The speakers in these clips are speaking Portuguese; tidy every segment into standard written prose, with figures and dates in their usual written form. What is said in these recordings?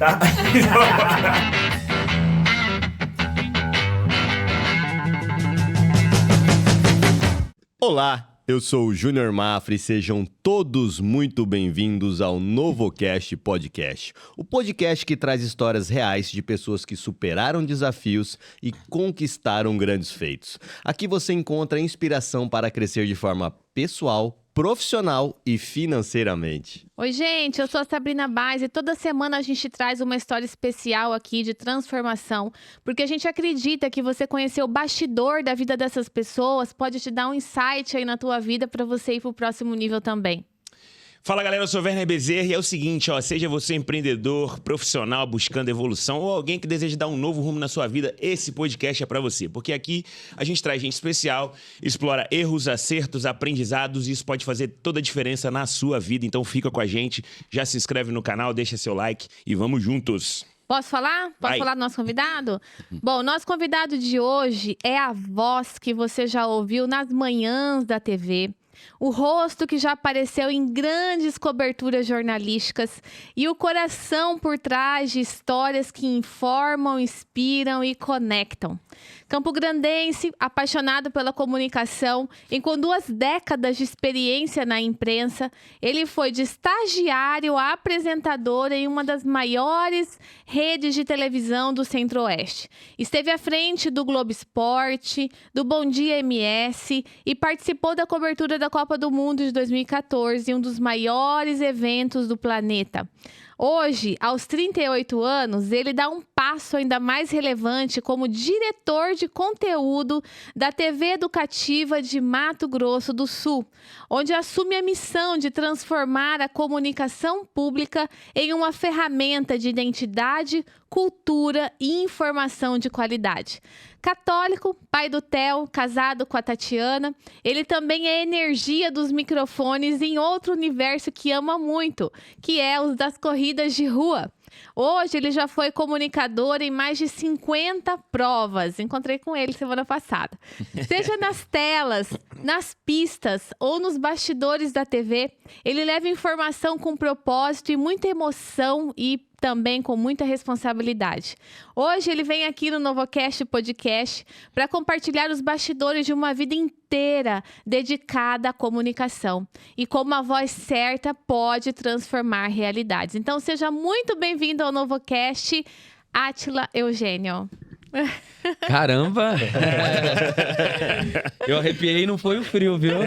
tá? Olá, eu sou o Júnior Mafra e sejam todos muito bem-vindos ao NovoCast Podcast. O podcast que traz histórias reais de pessoas que superaram desafios e conquistaram grandes feitos. Aqui você encontra inspiração para crescer de forma pessoal, profissional e financeiramente. Oi, gente, eu sou a Sabrina Baez e toda semana a gente traz uma história especial aqui de transformação, porque a gente acredita que você conhecer o bastidor da vida dessas pessoas pode te dar um insight aí na tua vida para você ir pro próximo nível também. Fala galera, eu sou Werner Bezerra e é o seguinte, seja você empreendedor, profissional buscando evolução ou alguém que deseja dar um novo rumo na sua vida, esse podcast é pra você, porque aqui a gente traz gente especial, explora erros, acertos, aprendizados e isso pode fazer toda a diferença na sua vida, então fica com a gente, já se inscreve no canal, deixa seu like e vamos juntos! Posso falar? Posso falar do nosso convidado? Bom, o nosso convidado de hoje é a voz que você já ouviu nas manhãs da TV, o rosto que já apareceu em grandes coberturas jornalísticas e o coração por trás de histórias que informam, inspiram e conectam. Campograndense, apaixonado pela comunicação e com 2 décadas de experiência na imprensa, ele foi de estagiário a apresentador em uma das maiores redes de televisão do Centro-Oeste. Esteve à frente do Globo Esporte, do Bom Dia MS e participou da cobertura da Copa do Mundo de 2014, um dos maiores eventos do planeta. Hoje, aos 38 anos, ele dá um passo ainda mais relevante como diretor de conteúdo da TV Educativa de Mato Grosso do Sul, onde assume a missão de transformar a comunicação pública em uma ferramenta de identidade, cultura e informação de qualidade. Católico, pai do Theo, casado com a Tatiana, ele também é energia dos microfones em outro universo que ama muito, que é os das corridas de rua. Hoje ele já foi comunicador em mais de 50 provas. Encontrei com ele semana passada. Seja nas telas, nas pistas ou nos bastidores da TV, ele leva informação com propósito e muita emoção e também com muita responsabilidade. Hoje ele vem aqui no NovoCast Podcast para compartilhar os bastidores de uma vida inteira dedicada à comunicação e como a voz certa pode transformar realidades. Então seja muito bem-vindo ao NovoCast, Átila Eugênio. Caramba! Eu arrepiei e não foi o frio, viu?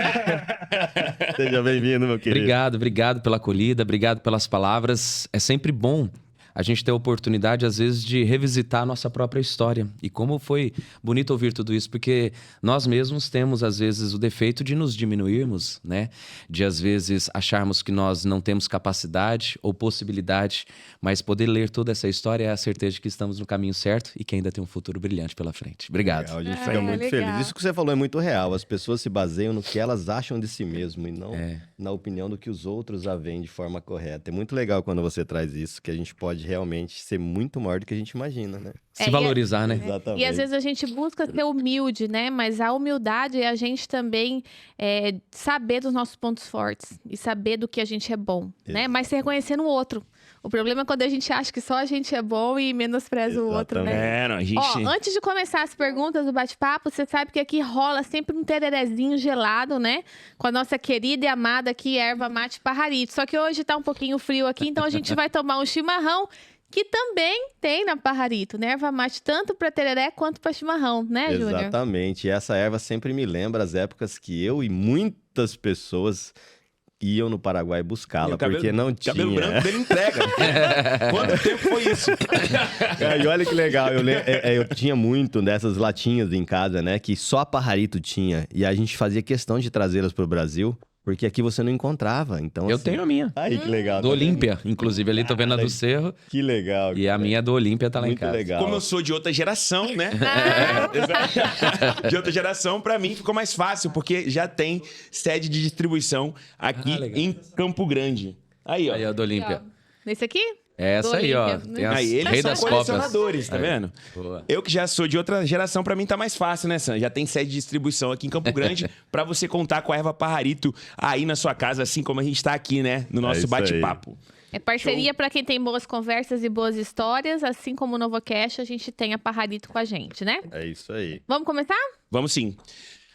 Seja bem-vindo, meu querido. Obrigado pela acolhida, obrigado pelas palavras. É sempre bom a gente ter a oportunidade, às vezes, de revisitar a nossa própria história. E como foi bonito ouvir tudo isso, porque nós mesmos temos, às vezes, o defeito de nos diminuirmos, né? De, às vezes, acharmos que nós não temos capacidade ou possibilidade, mas poder ler toda essa história é a certeza de que estamos no caminho certo e que ainda tem um futuro brilhante pela frente. Obrigado. Legal, a gente fica muito feliz. Isso que você falou é muito real. As pessoas se baseiam no que elas acham de si mesmo e não na opinião do que os outros a veem de forma correta. É muito legal quando você traz isso, que a gente pode realmente ser muito maior do que a gente imagina, né? Se valorizar, né? Exatamente. E às vezes a gente busca ser humilde, né? Mas a humildade é a gente também saber dos nossos pontos fortes e saber do que a gente é bom, né? Mas se reconhecer no outro. O problema é quando a gente acha que só a gente é bom e menospreza o outro, né? Não, a gente... Antes de começar as perguntas do bate-papo, você sabe que aqui rola sempre um tererezinho gelado, né? Com a nossa querida e amada aqui, erva mate Pajarito. Só que hoje tá um pouquinho frio aqui, então a gente vai tomar um chimarrão que também tem na Pajarito, né? Erva mate tanto para tereré quanto para chimarrão, né, Júnior? Exatamente. E essa erva sempre me lembra as épocas que eu e muitas pessoas iam no Paraguai buscá-la, porque não tinha. O cabelo branco dele entrega. Quanto tempo foi isso? E olha que legal, eu tinha muito dessas latinhas em casa, né? Que só a Pajarito tinha. E a gente fazia questão de trazê-las pro Brasil. Porque aqui você não encontrava, então... Eu tenho a minha. Aí, que legal. Do Olímpia, inclusive. Ali tô vendo a do Cerro. Que legal. E a minha do Olímpia tá lá em casa. Muito legal. Como eu sou de outra geração, né? De outra geração, pra mim ficou mais fácil, porque já tem sede de distribuição aqui em Campo Grande. Aí, ó. Aí, a do Olímpia. Nesse aqui? Essa aí, ó. Olímpia. Tem as Aí, eles rei são das colecionadores, copas. tá vendo? Boa. Eu que já sou de outra geração, pra mim tá mais fácil, né, Sam? Já tem sede de distribuição aqui em Campo Grande pra você contar com a erva Pajarito aí na sua casa, assim como a gente tá aqui, né? No nosso isso bate-papo. É parceria para quem tem boas conversas e boas histórias, assim como o Novocast, a gente tem a Pajarito com a gente, né? É isso aí. Vamos começar? Vamos sim.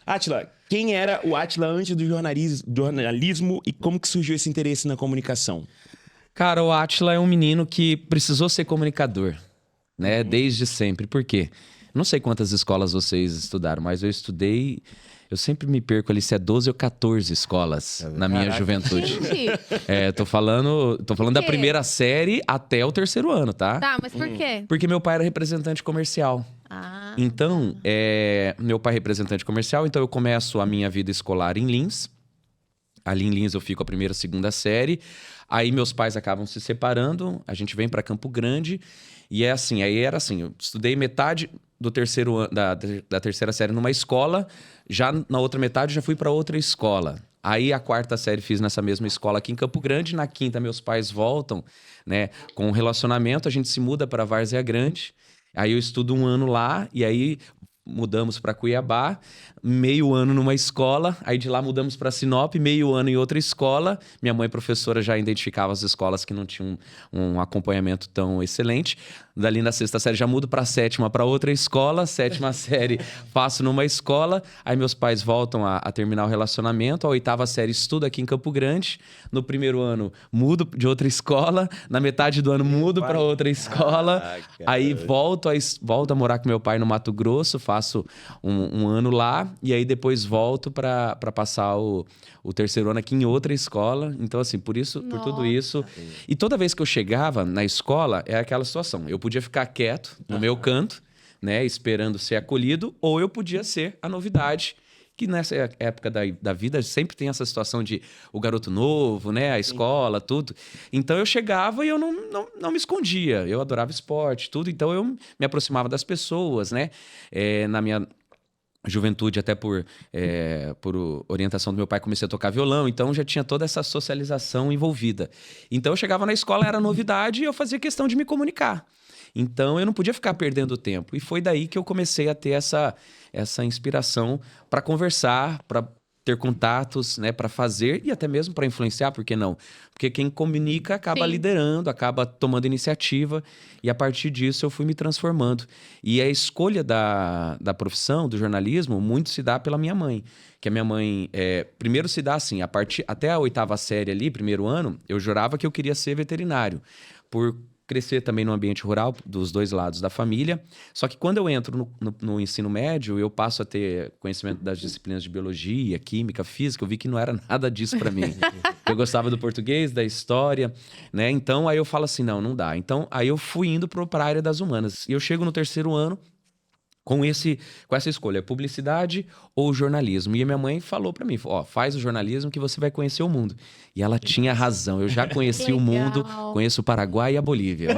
Átila, quem era o Átila antes do jornalismo e como que surgiu esse interesse na comunicação? Cara, o Átila é um menino que precisou ser comunicador, né? Desde sempre. Por quê? Não sei quantas escolas vocês estudaram, mas eu estudei... Eu sempre me perco ali se é 12 ou 14 escolas na minha juventude. Gente, Tô falando da quê? primeira série até o terceiro ano, tá? tá, mas por quê? Porque meu pai era representante comercial. Ah, Então, meu pai é representante comercial, então eu começo a minha vida escolar em Lins. Ali em Lins eu fico a primeira, segunda série. Aí meus pais acabam se separando, a gente vem para Campo Grande. E é assim, aí era assim, eu estudei metade do terceiro ano, da terceira série numa escola, já na outra metade já fui para outra escola. Aí a quarta série fiz nessa mesma escola aqui em Campo Grande, na quinta meus pais voltam, né, com um relacionamento, a gente se muda para Várzea Grande. Aí eu estudo um ano lá e aí mudamos para Cuiabá, meio ano numa escola, aí de lá mudamos para Sinop, meio ano em outra escola. Minha mãe, professora, já identificava as escolas que não tinham um acompanhamento tão excelente. Dali na sexta série já mudo para a sétima para outra escola, sétima série passo numa escola, aí meus pais voltam a terminar o relacionamento, a oitava série estudo aqui em Campo Grande, no primeiro ano mudo de outra escola, na metade do ano mudo para outra escola, aí volto a morar com meu pai no Mato Grosso, faço um ano lá, e aí depois volto para passar o terceiro ano aqui em outra escola. Então, assim, por tudo isso. E toda vez que eu chegava na escola, é aquela situação. Eu podia ficar quieto no meu canto, né, esperando ser acolhido, ou eu podia ser a novidade, que nessa época da vida sempre tem essa situação de o garoto novo, né, a escola, tudo. Então eu chegava e eu não me escondia. Eu adorava esporte, tudo. Então eu me aproximava das pessoas, né, na minha juventude, até por orientação do meu pai, comecei a tocar violão, então já tinha toda essa socialização envolvida. Então eu chegava na escola, era novidade, e eu fazia questão de me comunicar. Então eu não podia ficar perdendo tempo. E foi daí que eu comecei a ter essa inspiração para conversar, para ter contatos, né, para fazer e até mesmo para influenciar, por que não? Porque quem comunica acaba liderando, acaba tomando iniciativa, e a partir disso eu fui me transformando. E a escolha da profissão, do jornalismo, muito se dá pela minha mãe. Que a minha mãe, primeiro se dá assim, até a oitava série ali, primeiro ano, eu jurava que eu queria ser veterinário, por crescer também no ambiente rural, dos dois lados da família. Só que quando eu entro no ensino médio, eu passo a ter conhecimento das disciplinas de biologia, química, física, eu vi que não era nada disso para mim. Eu gostava do português, da história, né? Então, aí eu falo assim, não dá. Então, aí eu fui indo para a área das humanas. E eu chego no terceiro ano com essa escolha, publicidade ou jornalismo. E a minha mãe falou para mim, faz o jornalismo que você vai conhecer o mundo. E ela tinha razão, eu já conheci o mundo, conheço o Paraguai e a Bolívia.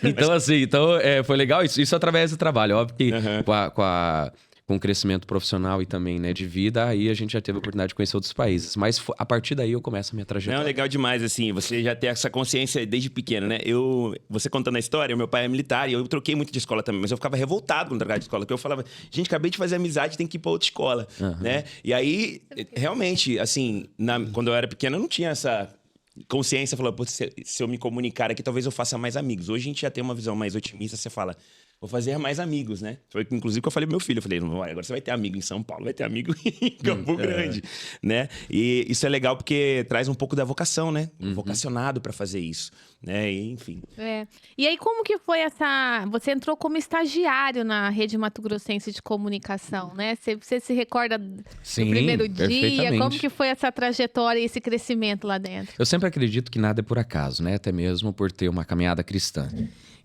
Então, assim, foi legal isso através do trabalho. Óbvio que com o crescimento profissional e também, né, de vida, aí a gente já teve a oportunidade de conhecer outros países. Mas a partir daí eu começo a minha trajetória. Não, legal demais, assim, você já tem essa consciência desde pequeno, né? Você contando a história, o meu pai é militar e eu troquei muito de escola também, mas eu ficava revoltado quando trocava de escola, porque eu falava, gente, acabei de fazer amizade, tem que ir pra outra escola, né? E aí, realmente, assim, quando eu era pequeno, eu não tinha essa consciência, falou, se eu me comunicar aqui, talvez eu faça mais amigos. Hoje a gente já tem uma visão mais otimista, você fala, vou fazer mais amigos, né? Foi inclusive que eu falei pro meu filho, eu falei, agora você vai ter amigo em São Paulo, vai ter amigo em Campo Grande, né? E isso é legal porque traz um pouco da vocação, né? Vocacionado para fazer isso, né? E, enfim. E aí, como que foi você entrou como estagiário na Rede Mato Grossense de Comunicação, né? Você se recorda do primeiro dia? Como que foi essa trajetória e esse crescimento lá dentro? Eu sempre acredito que nada é por acaso, né? Até mesmo por ter uma caminhada cristã.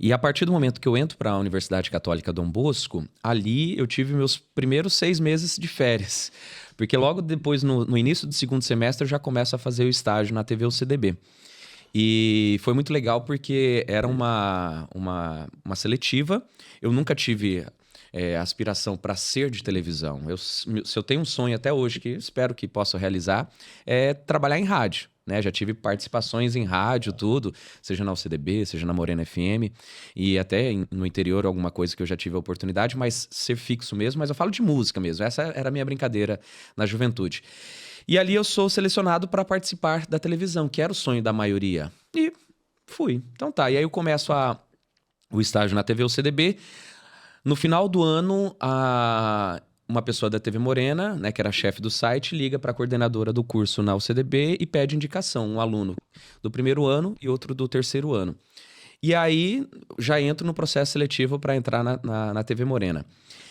E a partir do momento que eu entro para a Universidade Católica Dom Bosco, ali eu tive meus primeiros 6 meses de férias. Porque logo depois, no início do segundo semestre, eu já começo a fazer o estágio na TV UCDB. E foi muito legal porque era uma seletiva. Eu nunca tive aspiração para ser de televisão. Se eu tenho um sonho até hoje, que espero que possa realizar, é trabalhar em rádio. Né? Já tive participações em rádio, tudo, seja na UCDB, seja na Morena FM, e até no interior alguma coisa que eu já tive a oportunidade, mas ser fixo mesmo, mas eu falo de música mesmo, essa era a minha brincadeira na juventude. E ali eu sou selecionado para participar da televisão, que era o sonho da maioria. E fui. Então tá. E aí eu começo o estágio na TV UCDB. No final do ano, uma pessoa da TV Morena, né, que era chefe do site, liga para a coordenadora do curso na UCDB e pede indicação, um aluno do primeiro ano e outro do terceiro ano. E aí já entro no processo seletivo para entrar na TV Morena,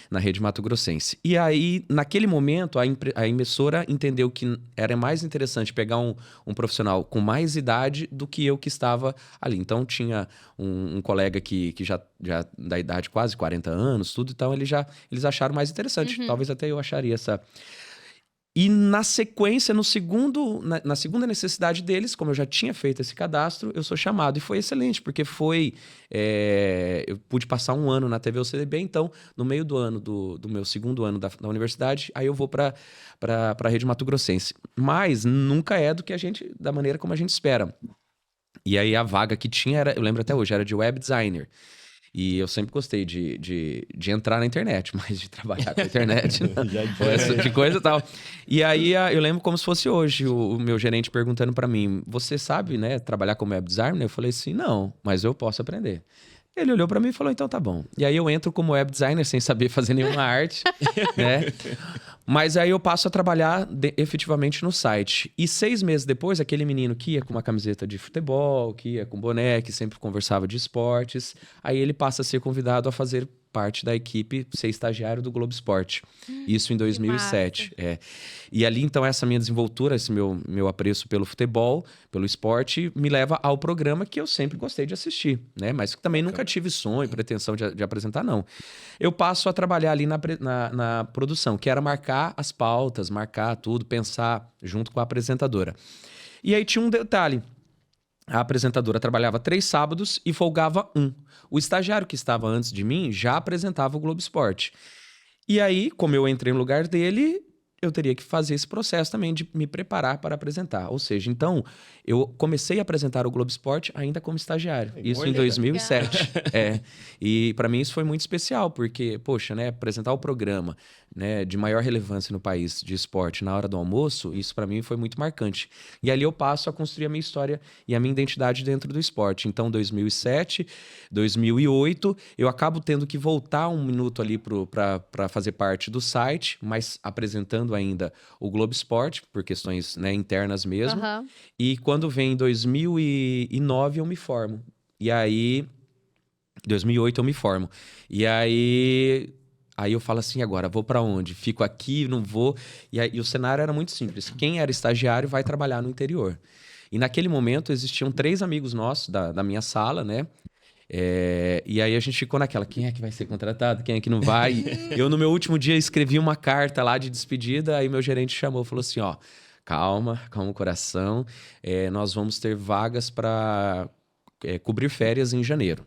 na Rede Mato Grossense. E aí, naquele momento, a emissora entendeu que era mais interessante pegar um profissional com mais idade do que eu que estava ali. Então, tinha um colega que já da idade quase 40 anos, tudo. Então, eles acharam mais interessante. Talvez até eu acharia essa... E na sequência, na segunda necessidade deles, como eu já tinha feito esse cadastro, eu sou chamado. E foi excelente, porque eu pude passar um ano na TV UCDB, então, no meio do ano, do meu segundo ano da universidade, aí eu vou para a Rede Mato Grossense. Mas nunca é da maneira como a gente espera. E aí a vaga que tinha, eu lembro até hoje, era de web designer. E eu sempre gostei de entrar na internet, mas de trabalhar com a internet, essa de coisa e tal. E aí eu lembro como se fosse hoje, o meu gerente perguntando para mim, você sabe, né, trabalhar como web designer? Eu falei assim, não, mas eu posso aprender. Ele olhou para mim e falou, então tá bom. E aí eu entro como web designer sem saber fazer nenhuma arte, né? Mas aí eu passo a trabalhar efetivamente no site. E 6 meses depois, aquele menino que ia com uma camiseta de futebol, que ia com boné, que sempre conversava de esportes, aí ele passa a ser convidado a fazer parte da equipe, ser estagiário do Globo Esporte. Isso em 2007. E ali, então, essa minha desenvoltura, esse meu apreço pelo futebol, pelo esporte, me leva ao programa que eu sempre gostei de assistir, né? Mas que também nunca tive sonho, pretensão de apresentar, não. Eu passo a trabalhar ali na produção, que era marcar as pautas, marcar tudo, pensar junto com a apresentadora. E aí tinha um detalhe. A apresentadora trabalhava 3 sábados e folgava 1. O estagiário que estava antes de mim já apresentava o Globo Esporte. E aí, como eu entrei no lugar dele, eu teria que fazer esse processo também de me preparar para apresentar. Ou seja, então, eu comecei a apresentar o Globo Esporte ainda como estagiário. Isso em 2007. E para mim isso foi muito especial, porque, poxa, né, apresentar o programa, né, de maior relevância no país de esporte na hora do almoço, isso para mim foi muito marcante. E ali eu passo a construir a minha história e a minha identidade dentro do esporte. Então, 2007, 2008, eu acabo tendo que voltar um minuto ali para fazer parte do site, mas apresentando ainda o Globo Esporte, por questões, né, internas mesmo. E quando vem em 2009, eu me formo. E aí... 2008 eu me formo. E aí eu falo assim, agora, vou pra onde? Fico aqui, não vou? E o cenário era muito simples. Quem era estagiário vai trabalhar no interior. E naquele momento existiam 3 amigos nossos da minha sala, né? E aí a gente ficou naquela, quem é que vai ser contratado? Quem é que não vai? Eu, no meu último dia, escrevi uma carta lá de despedida, aí meu gerente chamou, falou assim, ó, calma o coração, nós vamos ter vagas para cobrir férias em janeiro.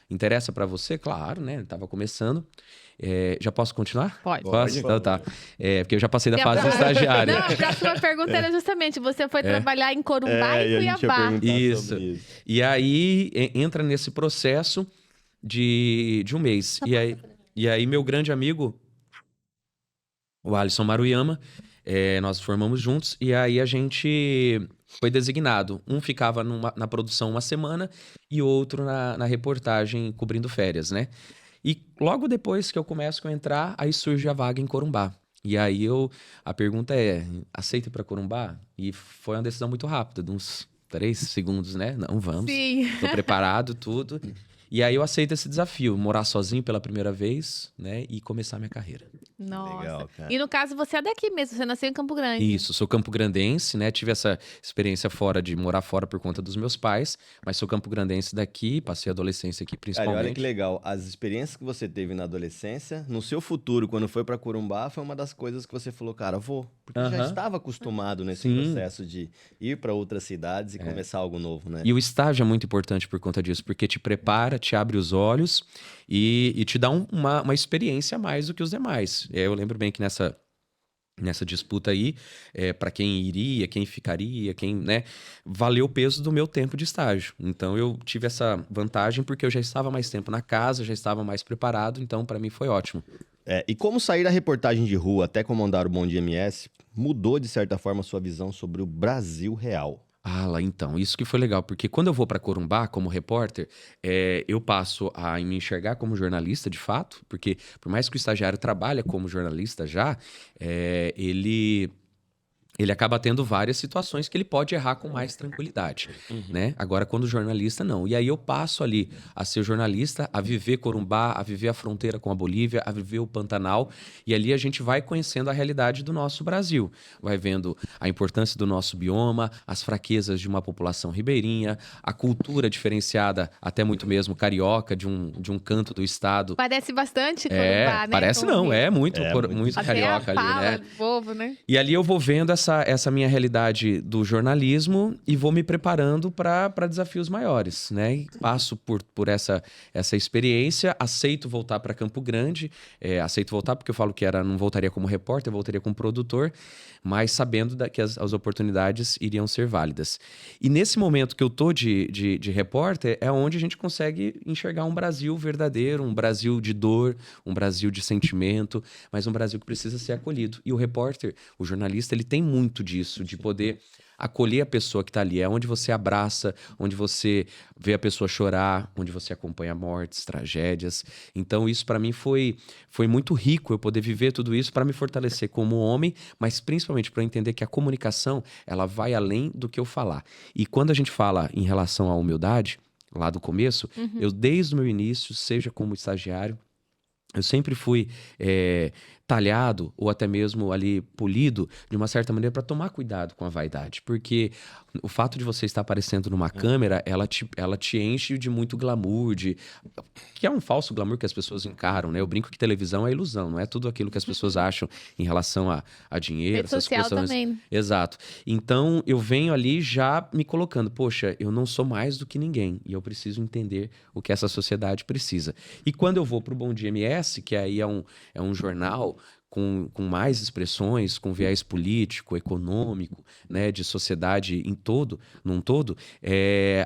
Interessa para você? Claro, né? Tava começando. Já posso continuar? Pode. Posso? Então tá. Porque eu já passei da fase do estagiário. Não, a próxima pergunta era justamente, você foi trabalhar em Corumbá e Cuiabá. Isso. E aí, entra nesse processo de um mês. E aí, meu grande amigo, o Alisson Maruyama, nós formamos juntos. E aí, a gente... foi designado. Um ficava na produção uma semana e outro na reportagem cobrindo férias, né? E logo depois que eu começo a entrar, aí surge a vaga em Corumbá. E aí a pergunta aceita ir para Corumbá? E foi uma decisão muito rápida, de uns 3 segundos, né? Não, vamos. Sim. Tô preparado, tudo. E aí eu aceito esse desafio, morar sozinho pela primeira vez, né? E começar minha carreira. Nossa. Legal, cara. E no caso, você é daqui mesmo, você nasceu em Campo Grande. Isso, sou campograndense, né? Tive essa experiência de morar fora por conta dos meus pais, mas sou campograndense daqui, passei a adolescência aqui Cara, principalmente. olha que legal. As experiências que você teve na adolescência, no seu futuro, quando foi pra Corumbá, foi uma das coisas que você falou, cara, vou. Porque já estava acostumado nesse processo de ir pra outras cidades e começar algo novo, né? E o estágio é muito importante por conta disso, porque te prepara, te abre os olhos e te dá uma experiência a mais do que os demais. Eu lembro bem que nessa disputa aí, para quem iria, quem ficaria, quem, né, valeu o peso do meu tempo de estágio. Então eu tive essa vantagem porque eu já estava mais tempo na casa, já estava mais preparado, então para mim foi ótimo. E como sair da reportagem de rua até comandar o Bom Dia MS mudou, de certa forma, a sua visão sobre o Brasil real? Lá então, isso que foi legal, porque quando eu vou para Corumbá como repórter, eu passo a me enxergar como jornalista de fato, porque por mais que o estagiário trabalhe como jornalista já, ele acaba tendo várias situações que ele pode errar com mais tranquilidade, né? Agora, quando jornalista, não. E aí eu passo ali a ser jornalista, a viver Corumbá, a viver a fronteira com a Bolívia, a viver o Pantanal. E ali a gente vai conhecendo a realidade do nosso Brasil. Vai vendo a importância do nosso bioma, as fraquezas de uma população ribeirinha, a cultura diferenciada, até muito mesmo carioca, de um canto do estado. Parece bastante Corumbá, né? Parece não, muito Até carioca a fala ali, né? do povo, né? E ali eu vou vendo essa minha realidade do jornalismo e vou me preparando para desafios maiores, né? E passo por essa experiência, aceito voltar para Campo Grande, aceito voltar porque eu falo que não voltaria como repórter, eu voltaria como produtor, mas sabendo que as oportunidades iriam ser válidas. E nesse momento que eu tô de repórter, é onde a gente consegue enxergar um Brasil verdadeiro, um Brasil de dor, um Brasil de sentimento, mas um Brasil que precisa ser acolhido. E o repórter, o jornalista, ele tem muito disso, de poder acolher a pessoa que está ali. É onde você abraça, onde você vê a pessoa chorar, onde você acompanha mortes, tragédias. Então isso para mim foi muito rico, eu poder viver tudo isso para me fortalecer como homem, mas principalmente para entender que a comunicação ela vai além do que eu falar. E quando a gente fala em relação à humildade, lá do começo, eu desde o meu início, seja como estagiário, eu sempre fui talhado ou até mesmo ali polido de uma certa maneira para tomar cuidado com a vaidade. Porque o fato de você estar aparecendo numa câmera, ela te enche de muito glamour, que é um falso glamour que as pessoas encaram, né? Eu brinco que televisão é ilusão, não é tudo aquilo que as pessoas acham em relação a dinheiro, Rede essas social questões. também. Exato. Então, eu venho ali já me colocando, poxa, eu não sou mais do que ninguém e eu preciso entender o que essa sociedade precisa. E quando eu vou para o Bom Dia MS, que aí é um jornal com mais expressões, com viés político, econômico, né, de sociedade num todo,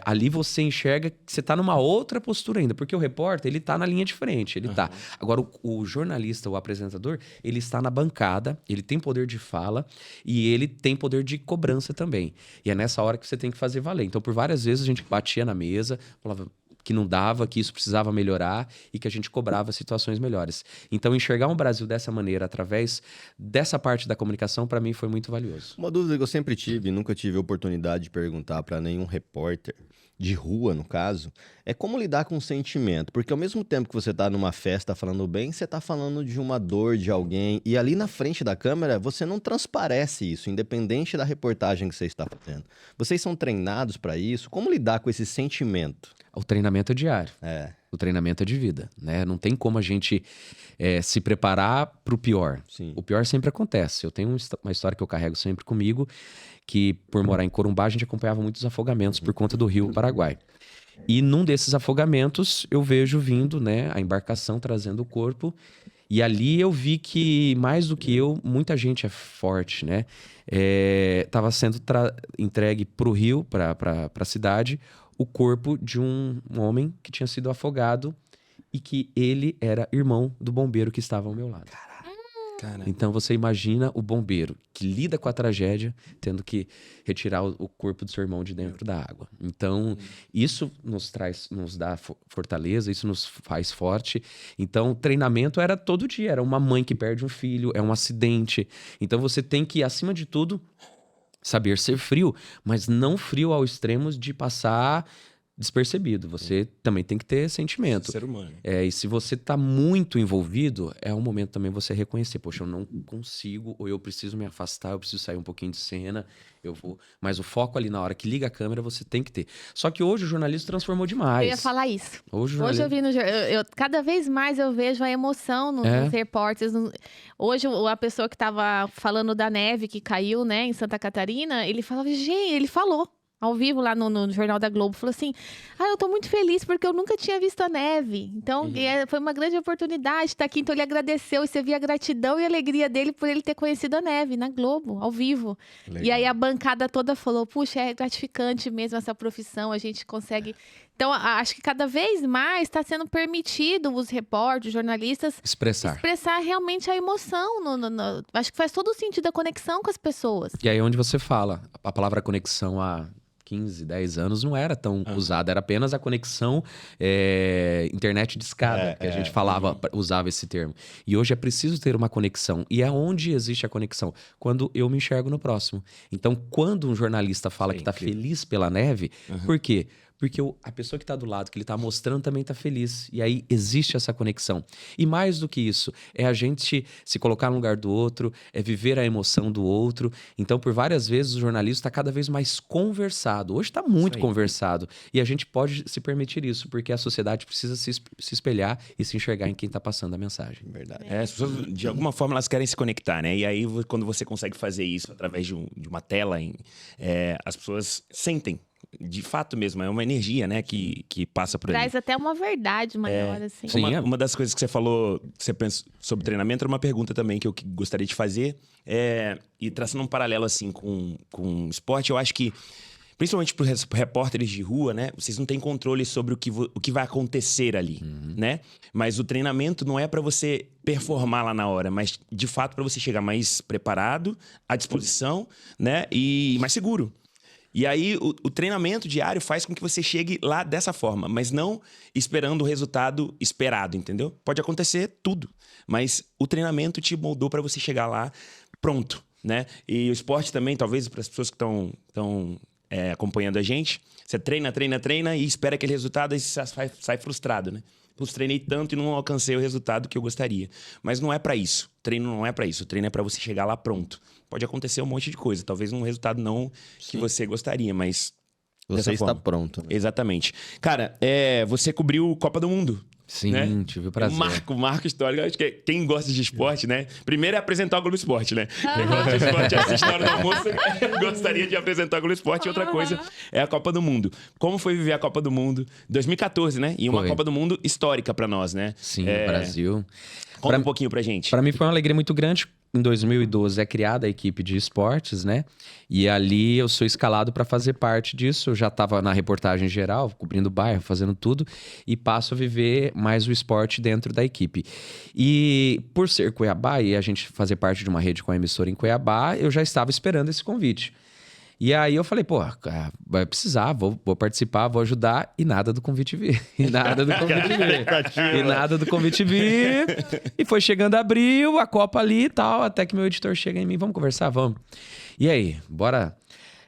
ali você enxerga que você está numa outra postura ainda, porque o repórter, ele está na linha de frente, ele tá. Agora, o jornalista, o apresentador, ele está na bancada, ele tem poder de fala e ele tem poder de cobrança também. E é nessa hora que você tem que fazer valer. Então, por várias vezes, a gente batia na mesa, falava que não dava, que isso precisava melhorar e que a gente cobrava situações melhores. Então, enxergar um Brasil dessa maneira, através dessa parte da comunicação, para mim foi muito valioso. Uma dúvida que eu sempre tive, nunca tive a oportunidade de perguntar para nenhum repórter, de rua no caso, é como lidar com o sentimento. Porque ao mesmo tempo que você tá numa festa falando bem, você tá falando de uma dor de alguém. E ali na frente da câmera, você não transparece isso, independente da reportagem que você está fazendo. Vocês são treinados para isso? Como lidar com esse sentimento? O treinamento é diário. O treinamento é de vida, né? Não tem como a gente se preparar para o pior. Sim. O pior sempre acontece. Eu tenho uma história que eu carrego sempre comigo, que por morar em Corumbá, a gente acompanhava muitos afogamentos por conta do Rio Paraguai. E num desses afogamentos, eu vejo vindo, né, a embarcação trazendo o corpo. E ali eu vi que, mais do que eu, muita gente é forte, né? Tava sendo entregue para o Rio, para a cidade, o corpo de um homem que tinha sido afogado e que ele era irmão do bombeiro que estava ao meu lado. Caramba. Então você imagina o bombeiro que lida com a tragédia, tendo que retirar o corpo do seu irmão de dentro da água. Então isso nos dá fortaleza, isso nos faz forte. Então treinamento era todo dia, era uma mãe que perde um filho, é um acidente. Então você tem que, acima de tudo, saber ser frio, mas não frio ao extremo de passar despercebido. Você também tem que ter sentimento. Ser humano. E se você tá muito envolvido, é um momento também você reconhecer, poxa, eu não consigo, ou eu preciso me afastar, eu preciso sair um pouquinho de cena, eu vou... Mas o foco ali na hora que liga a câmera, você tem que ter. Só que hoje o jornalismo transformou demais. Eu ia falar isso. Hoje eu vi cada vez mais eu vejo a emoção nos repórteres. Hoje a pessoa que estava falando da neve que caiu, né, em Santa Catarina, ele falava, gente, ele falou. ao vivo lá no Jornal da Globo, falou assim, eu tô muito feliz porque eu nunca tinha visto a neve. Então, foi uma grande oportunidade estar aqui. Então, ele agradeceu e você via a gratidão e a alegria dele por ele ter conhecido a neve na Globo, ao vivo. Legal. E aí, a bancada toda falou, puxa, é gratificante mesmo essa profissão, a gente consegue... Então, acho que cada vez mais está sendo permitido os repórteres, os jornalistas... Expressar realmente a emoção. Acho que faz todo o sentido a conexão com as pessoas. E aí onde você fala, a palavra conexão há 15, 10 anos não era tão usada, era apenas a conexão internet de escada, que a gente falava, usava esse termo. E hoje é preciso ter uma conexão. E é onde existe a conexão? Quando eu me enxergo no próximo. Então, quando um jornalista fala que está feliz pela neve, por quê? Porque a pessoa que está do lado, que ele está mostrando, também está feliz. E aí existe essa conexão. E mais do que isso, é a gente se colocar no lugar do outro, é viver a emoção do outro. Então, por várias vezes, o jornalismo está cada vez mais conversado. Hoje está muito conversado. E a gente pode se permitir isso, porque a sociedade precisa se espelhar e se enxergar em quem está passando a mensagem. Verdade. As pessoas, de alguma forma, elas querem se conectar, né? E aí, quando você consegue fazer isso através de uma tela, as pessoas sentem. De fato mesmo, é uma energia, né, que passa por ali. Traz até uma verdade maior, assim. Sim, Uma das coisas que você falou, você pensa sobre treinamento, era uma pergunta também que eu gostaria de fazer. E traçando um paralelo, assim, com esporte, eu acho que, principalmente para os repórteres de rua, né, vocês não têm controle sobre o que vai acontecer ali, né? Mas o treinamento não é para você performar lá na hora, mas, de fato, para você chegar mais preparado, à disposição, né, e mais seguro. E aí, o treinamento diário faz com que você chegue lá dessa forma, mas não esperando o resultado esperado, entendeu? Pode acontecer tudo, mas o treinamento te moldou para você chegar lá pronto, né? E o esporte também, talvez, para as pessoas que estão acompanhando a gente, você treina e espera aquele resultado e sai frustrado, né? Putz, treinei tanto e não alcancei o resultado que eu gostaria. Mas não é para isso. O treino não é para isso. O treino é para você chegar lá pronto. Pode acontecer um monte de coisa. Talvez um resultado não que você gostaria, mas... Você está pronto. Né? Exatamente. Cara, você cobriu Copa do Mundo. Sim, né? tive o prazer. Marco histórico. Acho que quem gosta de esporte, né? Primeiro é apresentar o Globo Esporte, né? Quem gosta de esporte, assiste na hora do almoço, gostaria de apresentar o Globo Esporte. E outra coisa é a Copa do Mundo. Como foi viver a Copa do Mundo? 2014, né? E uma Copa do Mundo histórica pra nós, né? Sim, no Brasil. Conta um pouquinho pra gente. Pra mim foi uma alegria muito grande. Em 2012 é criada a equipe de esportes, né? E ali eu sou escalado para fazer parte disso. Eu já estava na reportagem geral, cobrindo o bairro, fazendo tudo. E passo a viver mais o esporte dentro da equipe. E por ser Cuiabá e a gente fazer parte de uma rede com a emissora em Cuiabá, eu já estava esperando esse convite. E aí eu falei, vai precisar, vou participar, vou ajudar. E nada do convite vir. E nada do convite vir. E foi chegando abril, a Copa ali e tal, até que meu editor chega em mim, vamos conversar? Vamos. E aí, bora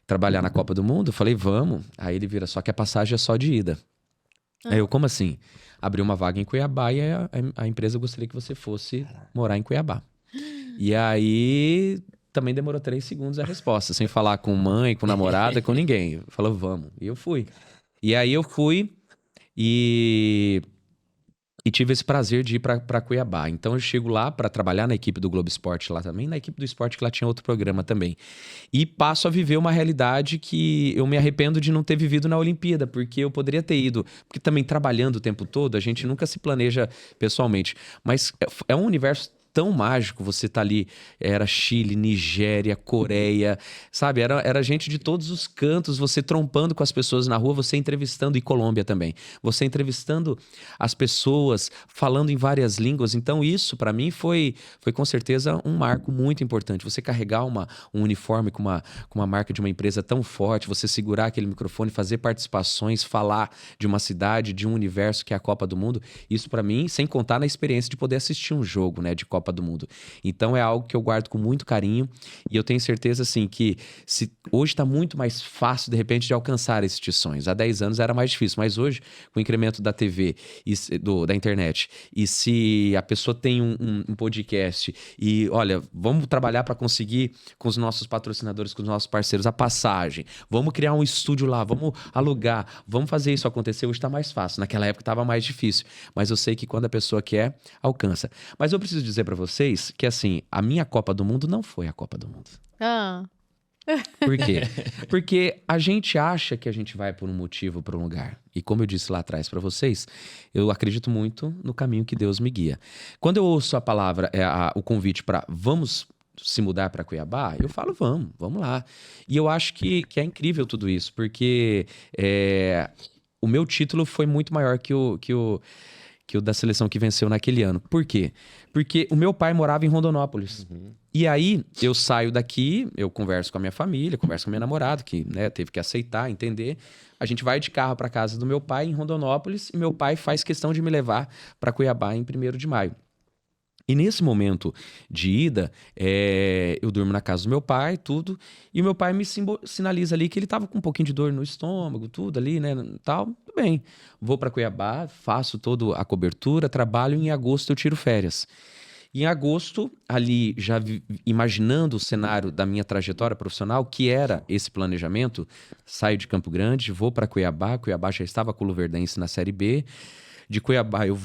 trabalhar na Copa do Mundo? Eu falei, vamos. Aí ele vira, só que a passagem é só de ida. Aí eu, como assim? Abriu uma vaga em Cuiabá e a empresa gostaria que você fosse morar em Cuiabá. E aí... Também demorou 3 segundos a resposta, sem falar com mãe, com namorada, com ninguém. Falou, vamos. E eu fui. E aí eu fui e tive esse prazer de ir para Cuiabá. Então eu chego lá para trabalhar na equipe do Globo Esporte lá também, na equipe do esporte que lá tinha outro programa também. E passo a viver uma realidade que eu me arrependo de não ter vivido na Olimpíada, porque eu poderia ter ido. Porque também trabalhando o tempo todo, a gente nunca se planeja pessoalmente. Mas é um universo tão mágico, você tá ali, era Chile, Nigéria, Coreia, sabe? Era gente de todos os cantos, você trompando com as pessoas na rua, você entrevistando, e Colômbia também, você entrevistando as pessoas, falando em várias línguas. Então isso, para mim, foi com certeza um marco muito importante. Você carregar um uniforme com uma marca de uma empresa tão forte, você segurar aquele microfone, fazer participações, falar de uma cidade, de um universo que é a Copa do Mundo, isso para mim, sem contar na experiência de poder assistir um jogo, né, de Copa do Mundo. Então é algo que eu guardo com muito carinho e eu tenho certeza assim que hoje está muito mais fácil de repente de alcançar esses sonhos. Há 10 anos era mais difícil, mas hoje com o incremento da TV e da internet, e se a pessoa tem um podcast e olha, vamos trabalhar para conseguir com os nossos patrocinadores, com os nossos parceiros a passagem, vamos criar um estúdio lá, vamos alugar, vamos fazer isso acontecer. Hoje está mais fácil, naquela época estava mais difícil, mas eu sei que quando a pessoa quer, alcança. Mas eu preciso dizer para vocês que, assim, a minha Copa do Mundo não foi a Copa do Mundo. Por quê? Porque a gente acha que a gente vai por um motivo, por um lugar. E como eu disse lá atrás para vocês, eu acredito muito no caminho que Deus me guia. Quando eu ouço a palavra, o convite para vamos se mudar para Cuiabá, eu falo vamos lá. E eu acho que é incrível tudo isso, porque o meu título foi muito maior que o da seleção que venceu naquele ano. Por quê? Porque o meu pai morava em Rondonópolis. E aí, eu saio daqui, eu converso com a minha família, converso com a minha namorada, que teve que aceitar, entender. A gente vai de carro para casa do meu pai em Rondonópolis e meu pai faz questão de me levar para Cuiabá em 1º de maio. E nesse momento de ida, eu durmo na casa do meu pai, tudo, e o meu pai me sinaliza ali que ele tava com um pouquinho de dor no estômago, tudo ali, né, tal. Tudo bem, vou para Cuiabá, faço toda a cobertura, trabalho, e em agosto eu tiro férias. E em agosto, ali, já imaginando o cenário da minha trajetória profissional, que era esse planejamento, saio de Campo Grande, vou para Cuiabá, Cuiabá já estava com o Luverdense na Série B, de Cuiabá eu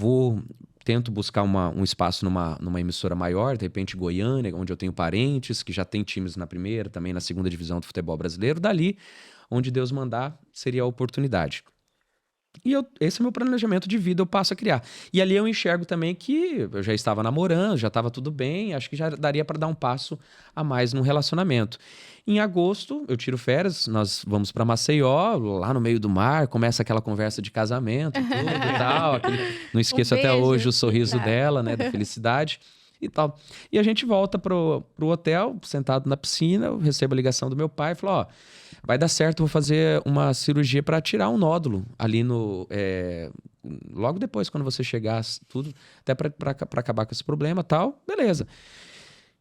tento buscar um espaço numa emissora maior, de repente Goiânia, onde eu tenho parentes, que já tem times na primeira, também na segunda divisão do futebol brasileiro. Dali, onde Deus mandar, seria a oportunidade. E esse é o meu planejamento de vida, eu passo a criar. E ali eu enxergo também que eu já estava namorando, já estava tudo bem, acho que já daria para dar um passo a mais no relacionamento. Em agosto, eu tiro férias, nós vamos para Maceió, lá no meio do mar, começa aquela conversa de casamento, tudo e tal. Não esqueço até hoje o sorriso dela, né, da felicidade e tal. E a gente volta pro hotel, sentado na piscina, eu recebo a ligação do meu pai e falo, ó, vai dar certo, vou fazer uma cirurgia para tirar um nódulo ali logo depois, quando você chegar, tudo, até para acabar com esse problema e tal, beleza.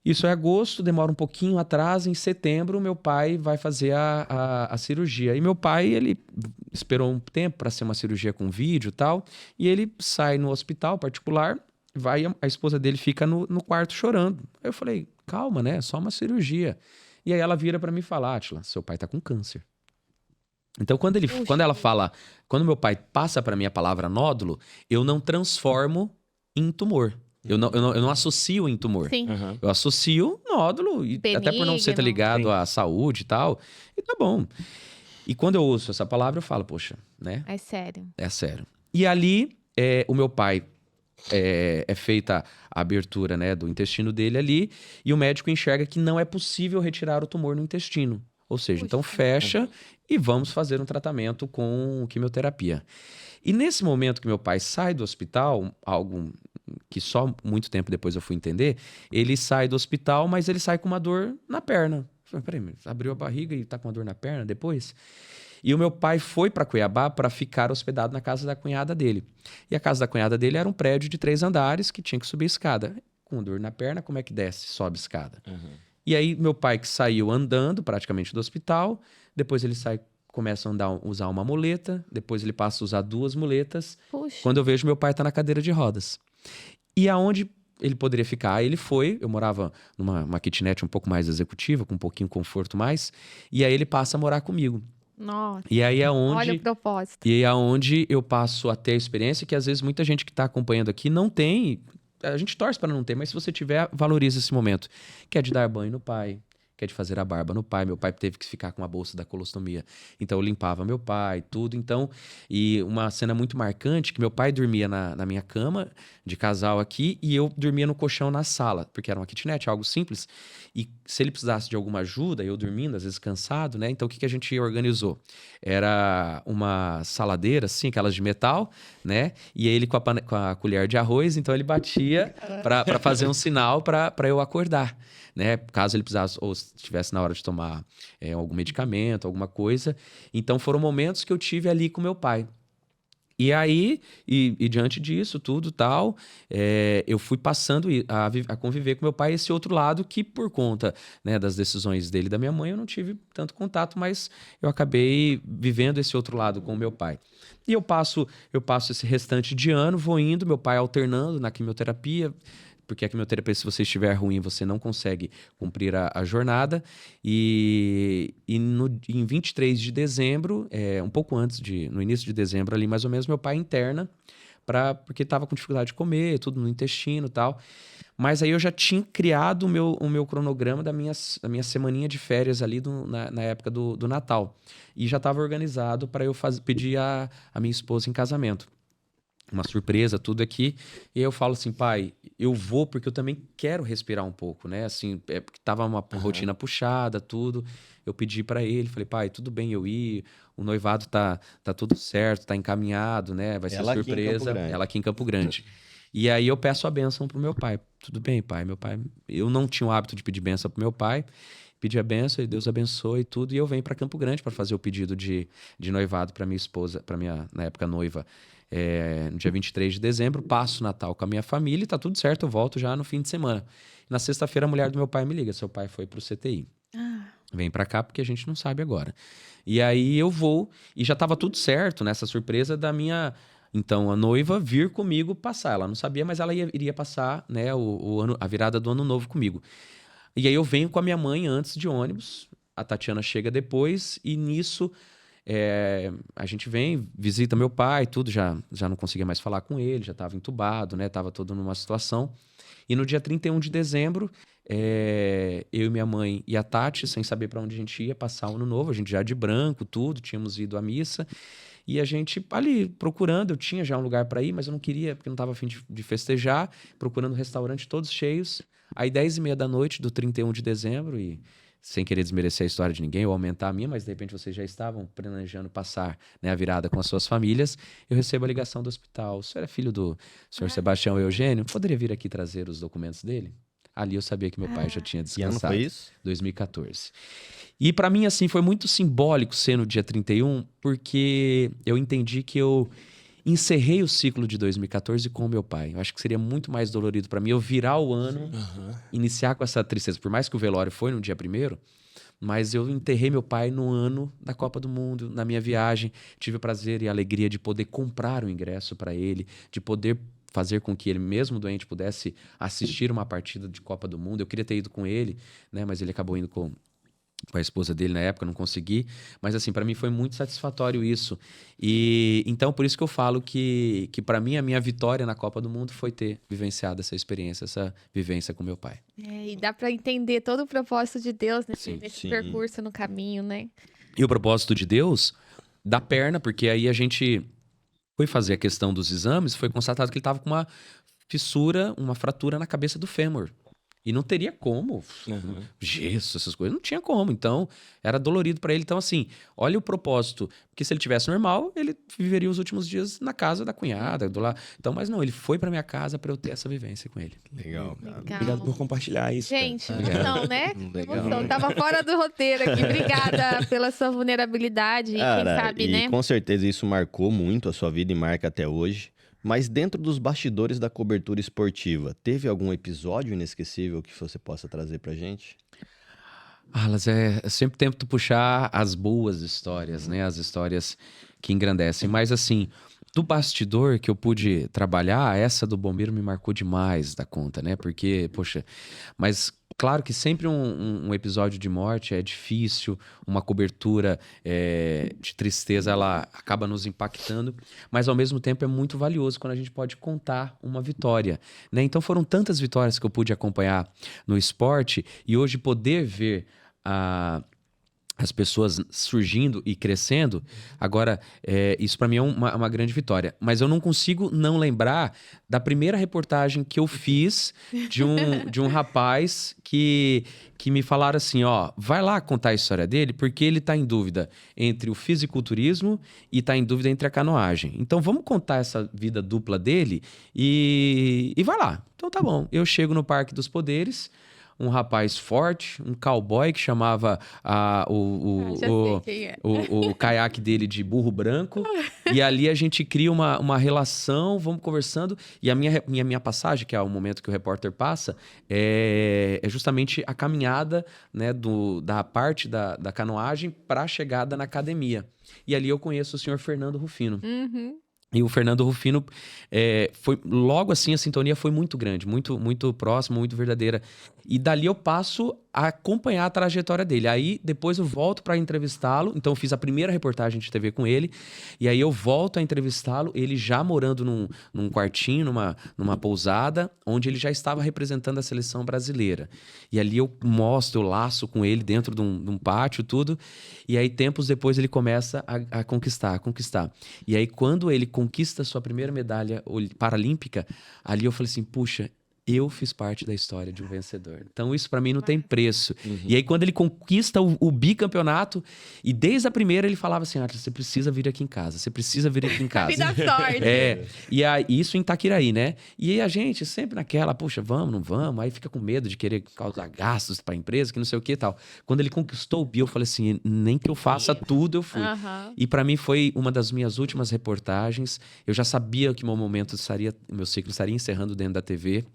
Isso é agosto, demora um pouquinho atrás, em setembro meu pai vai fazer a cirurgia. E meu pai, ele esperou um tempo para ser uma cirurgia com vídeo e tal, e ele sai no hospital particular, a esposa dele fica no quarto chorando. Aí eu falei, calma, né, só uma cirurgia. E aí ela vira para mim e fala, Átila, seu pai tá com câncer. Então quando ela fala, quando meu pai passa para mim a palavra nódulo, eu não transformo em tumor. Eu não associo em tumor. Sim. Uhum. Eu associo nódulo, até por não ser ligado à saúde e tal. E tá bom. E quando eu ouço essa palavra, eu falo, poxa, né? É sério. É sério. E ali, o meu pai, é feita a abertura, né, do intestino dele ali, e o médico enxerga que não é possível retirar o tumor no intestino. Ou seja, então fecha e vamos fazer um tratamento com quimioterapia. E nesse momento que meu pai sai do hospital, algo que só muito tempo depois eu fui entender, ele sai do hospital, mas ele sai com uma dor na perna. Eu falei, peraí, abriu a barriga e tá com uma dor na perna depois? E o meu pai foi para Cuiabá para ficar hospedado na casa da cunhada dele. E a casa da cunhada dele era um prédio de 3 andares que tinha que subir escada. Com dor na perna, como é que desce? Sobe escada. Uhum. E aí meu pai que saiu andando praticamente do hospital, depois ele começa a usar uma muleta, depois ele passa a usar 2 muletas. Puxa. Quando eu vejo meu pai tá na cadeira de rodas. E aonde ele poderia ficar? Ele foi, eu morava numa kitnet um pouco mais executiva, com um pouquinho de conforto mais, e aí ele passa a morar comigo. Nossa. E aí é onde, olha o propósito. E é onde eu passo a ter a experiência que às vezes muita gente que está acompanhando aqui não tem. A gente torce para não ter, mas se você tiver, valoriza esse momento. Que é de dar banho no pai, que é de fazer a barba no pai. Meu pai teve que ficar com a bolsa da colostomia. Então eu limpava meu pai, tudo. Então, e uma cena muito marcante, que meu pai dormia na minha cama de casal aqui e eu dormia no colchão na sala, porque era uma kitnet, algo simples. E se ele precisasse de alguma ajuda, eu dormindo, às vezes cansado, né? Então o que a gente organizou? Era uma saladeira, assim, aquelas de metal, né? E aí ele com a colher de arroz, então ele batia para fazer um sinal para eu acordar, né? Caso ele precisasse, ou estivesse na hora de tomar algum medicamento, alguma coisa. Então foram momentos que eu tive ali com meu pai. E aí, e diante disso, tudo tal, eu fui passando a conviver com meu pai esse outro lado que, por conta, né, das decisões dele e da minha mãe, eu não tive tanto contato, mas eu acabei vivendo esse outro lado com o meu pai. E eu passo esse restante de ano, vou indo, meu pai alternando na quimioterapia, porque a quimioterapia, se você estiver ruim, você não consegue cumprir a jornada. E em 23 de dezembro, um pouco antes, no início de dezembro ali, mais ou menos, meu pai interna porque estava com dificuldade de comer, tudo no intestino e tal. Mas aí eu já tinha criado o meu cronograma da minha semaninha de férias ali na época do Natal. E já estava organizado para eu pedir a minha esposa em casamento. Uma surpresa, tudo aqui. E aí eu falo assim, pai, eu vou porque eu também quero respirar um pouco, né? Assim, porque tava uma rotina puxada, tudo. Eu pedi para ele, falei, pai, tudo bem eu ir, o noivado tá tudo certo, tá encaminhado, né? Vai ser Ela aqui em surpresa. Campo Grande. Ela aqui em Campo Grande. E aí eu peço a bênção pro meu pai. Tudo bem, pai? Meu pai, eu não tinha o hábito de pedir bênção pro meu pai. Pedi a bênção e Deus abençoe tudo. E eu venho para Campo Grande para fazer o pedido de noivado para minha esposa, para minha, na época, noiva. No dia 23 de dezembro, passo o Natal com a minha família e tá tudo certo, eu volto já no fim de semana. Na sexta-feira, a mulher do meu pai me liga, seu pai foi pro CTI. Vem pra cá porque a gente não sabe agora. E aí eu vou, e já tava tudo certo nessa surpresa da minha... Então, a noiva vir comigo passar. Ela não sabia, mas ela iria passar, né, a virada do ano novo comigo. E aí eu venho com a minha mãe antes de ônibus, a Tatiana chega depois, e nisso... a gente vem, visita meu pai, tudo, já não conseguia mais falar com ele, já estava entubado, né? Tava todo numa situação. E no dia 31 de dezembro, eu e minha mãe e a Tati, sem saber para onde a gente ia, passar o ano novo, a gente já de branco, tudo, tínhamos ido à missa. E a gente ali procurando, eu tinha já um lugar para ir, mas eu não queria, porque não estava a fim de festejar, procurando restaurantes todos cheios. Aí 10h30 da noite do 31 de dezembro, e... sem querer desmerecer a história de ninguém ou aumentar a minha, mas de repente vocês já estavam planejando passar, né, a virada com as suas famílias, eu recebo a ligação do hospital. O senhor é filho do senhor Sebastião Eugênio? Poderia vir aqui trazer os documentos dele? Ali eu sabia que meu pai já tinha descansado. Que ano foi isso? 2014. E para mim, assim, foi muito simbólico ser no dia 31, porque eu entendi que eu encerrei o ciclo de 2014 com o meu pai. Eu acho que seria muito mais dolorido para mim eu virar o ano, iniciar com essa tristeza. Por mais que o velório foi no dia 1º, mas eu enterrei meu pai no ano da Copa do Mundo, na minha viagem. Tive o prazer e a alegria de poder comprar o ingresso para ele, de poder fazer com que ele, mesmo doente, pudesse assistir uma partida de Copa do Mundo. Eu queria ter ido com ele, né? Mas ele acabou indo com a esposa dele na época, não consegui. Mas assim, para mim foi muito satisfatório isso. E então, por isso que eu falo que para mim a minha vitória na Copa do Mundo foi ter vivenciado essa experiência, essa vivência com meu pai. E dá para entender todo o propósito de Deus nesse Sim. percurso no caminho, né? E o propósito de Deus da perna, porque aí a gente foi fazer a questão dos exames, foi constatado que ele estava com uma fissura, uma fratura na cabeça do fêmur. E não teria como. Gesso, essas coisas. Não tinha como. Então, era dolorido para ele. Então, assim, olha o propósito. Porque se ele tivesse normal, ele viveria os últimos dias na casa da cunhada, do lá. Então, mas não, ele foi para minha casa para eu ter essa vivência com ele. Legal. Obrigado por compartilhar isso. Gente, cara. emoção, né? Legal. Emoção. Tava fora do roteiro aqui. Obrigada pela sua vulnerabilidade. E Cara, quem sabe, e né? com certeza isso marcou muito a sua vida e marca até hoje. Mas dentro dos bastidores da cobertura esportiva, teve algum episódio inesquecível que você possa trazer pra gente? Alas, eu sempre tento puxar as boas histórias, né? As histórias que engrandecem. Mas, assim, do bastidor que eu pude trabalhar, essa do bombeiro me marcou demais da conta, né? Porque, poxa, mas claro que sempre um episódio de morte é difícil, uma cobertura de tristeza, ela acaba nos impactando, mas ao mesmo tempo é muito valioso quando a gente pode contar uma vitória, né? Então foram tantas vitórias que eu pude acompanhar no esporte e hoje poder ver as pessoas surgindo e crescendo, agora, isso para mim é uma grande vitória. Mas eu não consigo não lembrar da primeira reportagem que eu fiz de um rapaz que me falaram assim, ó, vai lá contar a história dele, porque ele tá em dúvida entre o fisiculturismo e tá em dúvida entre a canoagem. Então vamos contar essa vida dupla dele e vai lá. Então tá bom, eu chego no Parque dos Poderes, um rapaz forte, um cowboy que chamava o caiaque dele de burro branco. E ali a gente cria uma relação, vamos conversando. E a minha passagem, que é o momento que o repórter passa, é justamente a caminhada, né, da parte da canoagem para a chegada na academia. E ali eu conheço o senhor Fernando Rufino. E o Fernando Rufino, foi logo assim, a sintonia foi muito grande, muito, muito próxima, muito verdadeira. E dali eu passo acompanhar a trajetória dele. Aí depois eu volto para entrevistá-lo. Então eu fiz a primeira reportagem de TV com ele. E aí eu volto a entrevistá-lo, ele já morando num quartinho, numa pousada, onde ele já estava representando a seleção brasileira. E ali eu mostro, eu laço com ele dentro de um pátio, tudo. E aí tempos depois ele começa a conquistar. E aí quando ele conquista a sua primeira medalha paralímpica, ali eu falei assim, puxa, eu fiz parte da história de um vencedor. Então isso pra mim não tem preço. E aí quando ele conquista o bicampeonato, e desde a primeira ele falava assim, você precisa vir aqui em casa, você precisa vir aqui em casa. Me dá sorte. E aí, isso em Itaquiraí, né? E aí a gente sempre naquela, puxa, vamos, não vamos? Aí fica com medo de querer causar gastos pra empresa, que não sei o que e tal. Quando ele conquistou o bi, eu falei assim, nem que eu faça tudo, eu fui. E pra mim foi uma das minhas últimas reportagens. Eu já sabia que meu ciclo estaria encerrando dentro da TV.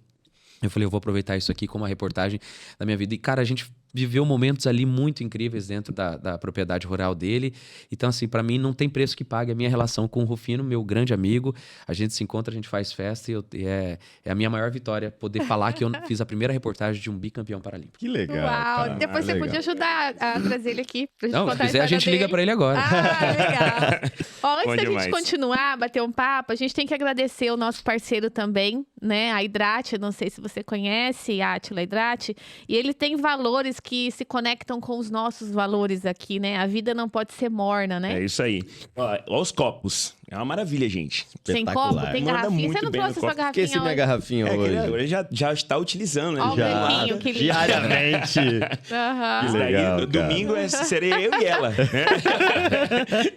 Eu falei, eu vou aproveitar isso aqui como uma reportagem da minha vida. E, cara, a gente viveu momentos ali muito incríveis dentro da propriedade rural dele. Então, assim, pra mim não tem preço que pague a minha relação com o Rufino, meu grande amigo. A gente se encontra, a gente faz festa e é a minha maior vitória poder falar que eu fiz a primeira reportagem de um bicampeão paralímpico. Que legal. Uau, cara. depois você podia ajudar a trazer ele aqui pra gente Não, contar se quiser a gente liga pra ele agora. Legal. Ó, antes Bom da demais. gente continuar, bater um papo, a gente tem que agradecer o nosso parceiro também, né? A Hidrate, não sei se você conhece, a Átila Hidrate. E ele tem valores que se conectam com os nossos valores aqui, né? A vida não pode ser morna, né? É isso aí. Ó os copos. É uma maravilha, gente. Sem copo, espetacular. tem Manda garrafinha. muito Você não bem no trouxe sua copo. garrafinha Esqueci minha hoje? garrafinha É que hoje. ele já está utilizando, né? Ó, o Já. branquinho, que lindo. Diariamente. Aham. Isso daí, legal, no cara. domingo seria eu e ela. Né?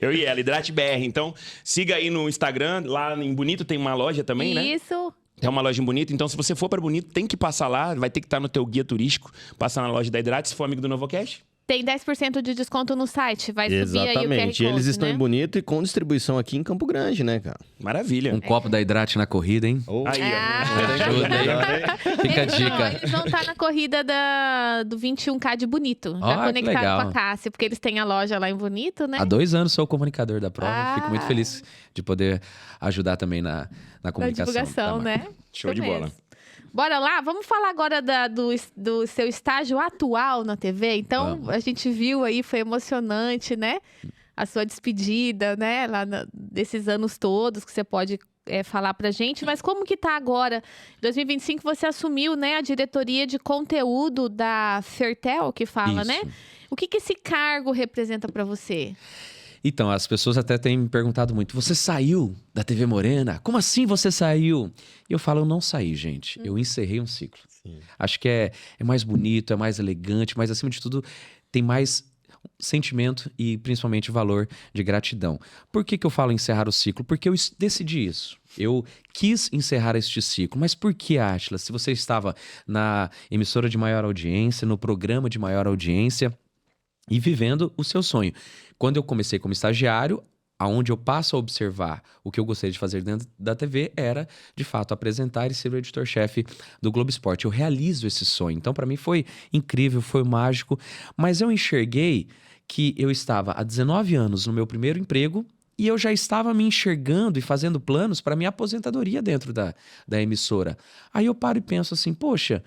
Eu e ela, Hidrate BR. Então, siga aí no Instagram. Lá em Bonito tem uma loja também, né? Isso. Tem uma loja em Bonito. Então, se você for para Bonito, tem que passar lá. Vai ter que estar no teu guia turístico. Passar na loja da Hidrate, se for amigo do Novocast. Tem 10% de desconto no site. Vai subir aí o QR Exatamente. Code, Eles estão né? em Bonito e com distribuição aqui em Campo Grande, né, cara? Maravilha. Um copo da Hidrate na corrida, hein? Oh. Aí, Ah. ó. Ajuda aí. Fica a dica. Eles vão estar na corrida do 21K de Bonito. Já Ah, que conectaram legal. com a Cássia, porque eles têm a loja lá em Bonito, né? Há 2 anos sou o comunicador da prova. Fico muito Ah. feliz de poder ajudar também na Da comunicação. divulgação, da marca. né? Show de Isso bola. mesmo. Bora lá? Vamos falar agora do seu estágio atual na TV? Então, Vamos. a gente viu aí, foi emocionante, né? A sua despedida, né? Desses anos todos que você pode falar pra gente. Mas como que tá agora? Em 2025 você assumiu, né, a diretoria de conteúdo da Fertel, que fala, né? Isso. O que esse cargo representa pra você? Então, as pessoas até têm me perguntado muito: você saiu da TV Morena? Como assim você saiu? E eu falo: eu não saí, gente. Eu encerrei um ciclo. Acho que é mais bonito, é mais elegante, mas acima de tudo, tem mais sentimento e principalmente valor de gratidão. Por que eu falo encerrar o ciclo? Porque eu decidi isso. Eu quis encerrar este ciclo. Mas por que, Átila? Se você estava na emissora de maior audiência, no programa de maior audiência e vivendo o seu sonho. Quando eu comecei como estagiário, aonde eu passo a observar o que eu gostaria de fazer dentro da TV era, de fato, apresentar e ser o editor-chefe do Globo Esporte. Eu realizo esse sonho. Então, para mim, foi incrível, foi mágico. Mas eu enxerguei que eu estava há 19 anos no meu primeiro emprego e eu já estava me enxergando e fazendo planos para minha aposentadoria dentro da emissora. Aí eu paro e penso assim, poxa,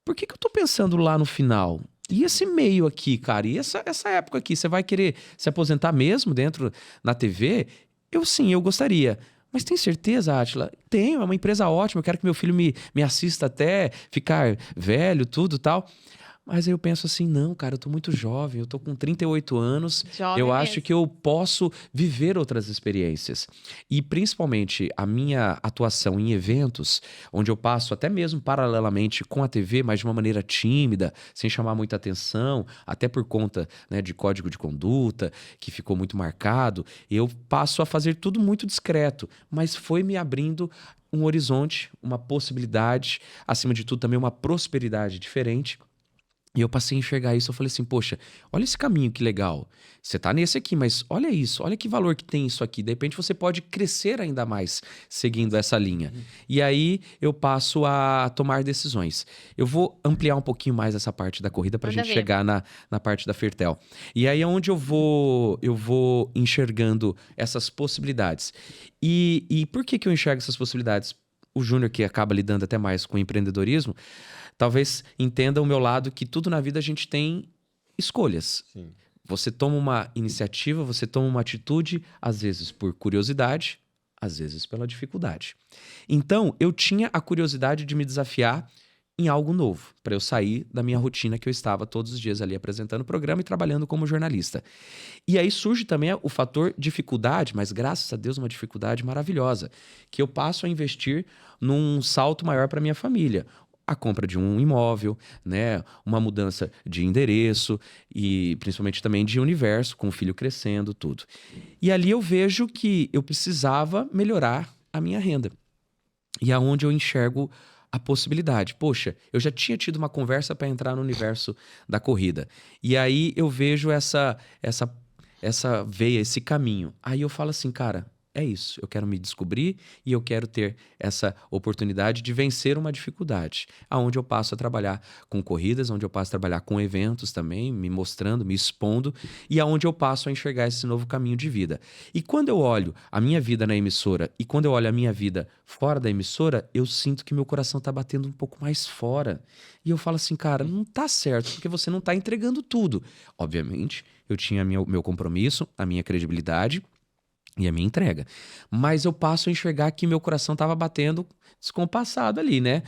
por que eu tô pensando lá no final? E esse meio aqui, cara? E essa época aqui? Você vai querer se aposentar mesmo dentro na TV? Eu gostaria. Mas tem certeza, Átila? Tenho, é uma empresa ótima. Eu quero que meu filho me assista até ficar velho, tudo tal. Mas aí eu penso assim, não, cara, eu tô muito jovem, eu tô com 38 anos, Jovem eu mesmo. acho que eu posso viver outras experiências. E principalmente a minha atuação em eventos, onde eu passo até mesmo paralelamente com a TV, mas de uma maneira tímida, sem chamar muita atenção, até por conta, né, de código de conduta, que ficou muito marcado, eu passo a fazer tudo muito discreto, mas foi me abrindo um horizonte, uma possibilidade, acima de tudo também uma prosperidade diferente. E eu passei a enxergar isso, eu falei assim, poxa, olha esse caminho, que legal. Você tá nesse aqui, mas olha isso, olha que valor que tem isso aqui. De repente você pode crescer ainda mais seguindo essa linha. E aí eu passo a tomar decisões. Eu vou ampliar um pouquinho mais essa parte da corrida pra Manda gente ver. chegar na parte da Fertel. E aí é onde eu vou enxergando essas possibilidades. E por que eu enxergo essas possibilidades? o Júnior, que acaba lidando até mais com empreendedorismo, talvez entenda o meu lado que tudo na vida a gente tem escolhas. Sim. Você toma uma iniciativa, você toma uma atitude, às vezes por curiosidade, às vezes pela dificuldade. Então, eu tinha a curiosidade de me desafiar em algo novo, para eu sair da minha rotina que eu estava todos os dias ali apresentando o programa e trabalhando como jornalista. E aí surge também o fator dificuldade, mas graças a Deus uma dificuldade maravilhosa, que eu passo a investir num salto maior para minha família. A compra de um imóvel, né, uma mudança de endereço e principalmente também de universo, com o filho crescendo, tudo. E ali eu vejo que eu precisava melhorar a minha renda. E aonde eu enxergo a possibilidade. Poxa, eu já tinha tido uma conversa para entrar no universo da corrida. E aí eu vejo essa veia, esse caminho. Aí eu falo assim, cara, é isso. Eu quero me descobrir e eu quero ter essa oportunidade de vencer uma dificuldade. Aonde eu passo a trabalhar com corridas, onde eu passo a trabalhar com eventos também, me mostrando, me expondo, e aonde eu passo a enxergar esse novo caminho de vida. E quando eu olho a minha vida na emissora e quando eu olho a minha vida fora da emissora, eu sinto que meu coração tá batendo um pouco mais fora. E eu falo assim, cara, não tá certo, porque você não tá entregando tudo. Obviamente, eu tinha meu compromisso, a minha credibilidade e a minha entrega. Mas eu passo a enxergar que meu coração estava batendo descompassado ali, né?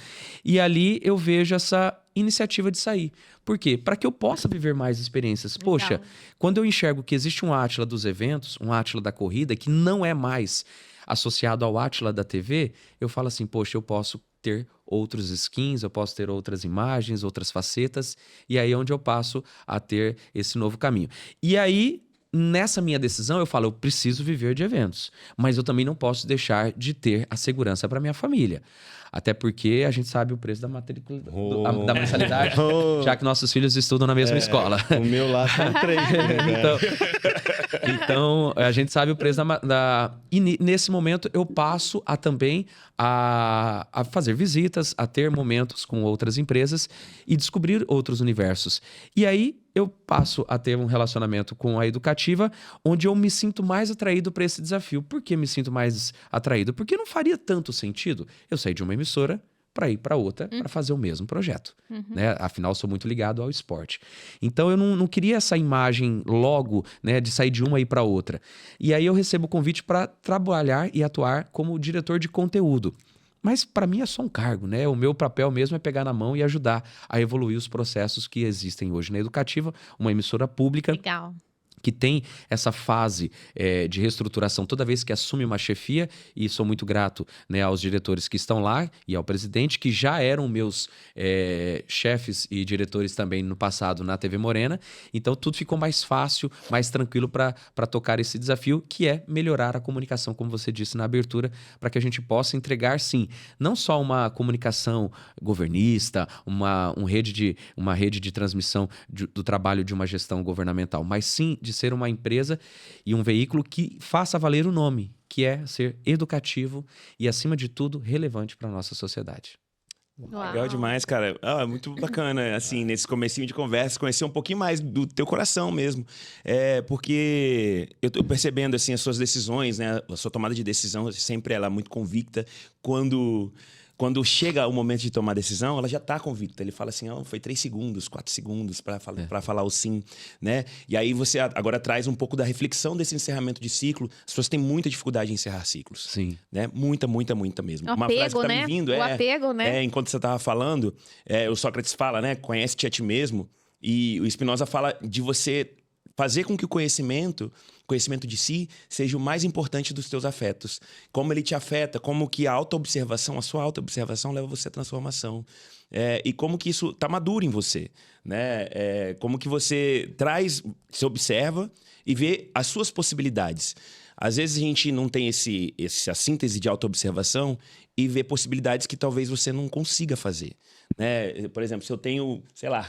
E ali eu vejo essa iniciativa de sair. Por quê? Para que eu possa viver mais experiências. Legal. Poxa, quando eu enxergo que existe um Átila dos eventos, um Átila da corrida, que não é mais associado ao Átila da TV, eu falo assim, poxa, eu posso ter outros skins, eu posso ter outras imagens, outras facetas, e aí é onde eu passo a ter esse novo caminho. E aí, nessa minha decisão, eu falo, eu preciso viver de eventos, mas eu também não posso deixar de ter a segurança para minha família. Até porque a gente sabe o preço da matrícula, da mensalidade, já que nossos filhos estudam na mesma escola. O meu lá são 3. Então, a gente sabe o preço E nesse momento, eu passo a também a fazer visitas, a ter momentos com outras empresas e descobrir outros universos. E aí, eu passo a ter um relacionamento com a Educativa, onde eu me sinto mais atraído para esse desafio. Por que me sinto mais atraído? Porque não faria tanto sentido eu sair de uma emissora para ir para outra, para fazer o mesmo projeto. Né? Afinal, sou muito ligado ao esporte. Então, eu não queria essa imagem logo, né, de sair de uma e ir para outra. E aí eu recebo o convite para trabalhar e atuar como diretor de conteúdo. Mas para mim é só um cargo, né? O meu papel mesmo é pegar na mão e ajudar a evoluir os processos que existem hoje na Educativa, uma emissora pública. Legal. Que tem essa fase de reestruturação toda vez que assume uma chefia, e sou muito grato, né, aos diretores que estão lá e ao presidente, que já eram meus chefes e diretores também no passado na TV Morena. Então tudo ficou mais fácil, mais tranquilo para tocar esse desafio, que é melhorar a comunicação, como você disse na abertura, para que a gente possa entregar, sim, não só uma comunicação governista, uma rede de transmissão do trabalho de uma gestão governamental, mas sim de ser uma empresa e um veículo que faça valer o nome, que é ser educativo e, acima de tudo, relevante para a nossa sociedade. Uau. Legal demais, cara. Muito bacana, assim, nesse comecinho de conversa, conhecer um pouquinho mais do teu coração mesmo. Porque eu tô percebendo, assim, as suas decisões, né? A sua tomada de decisão, sempre ela é muito convicta. Quando chega o momento de tomar a decisão, ela já está convicta. Ele fala assim, foi 3 segundos, 4 segundos para falar o sim, né? E aí você agora traz um pouco da reflexão desse encerramento de ciclo. As pessoas têm muita dificuldade em encerrar ciclos. Sim. Né? Muita mesmo. O Uma apego, frase que tá né? me vindo O apego, né? enquanto você estava falando, o Sócrates fala, né? Conhece-te a ti mesmo. E o Spinoza fala de você fazer com que o conhecimento de si seja o mais importante dos teus afetos. Como ele te afeta, como que a sua autoobservação leva você à transformação. E como que isso está maduro em você. Né? Como que você se observa e vê as suas possibilidades. Às vezes a gente não tem essa síntese de autoobservação e vê possibilidades que talvez você não consiga fazer. Né? Por exemplo, se eu tenho, sei lá,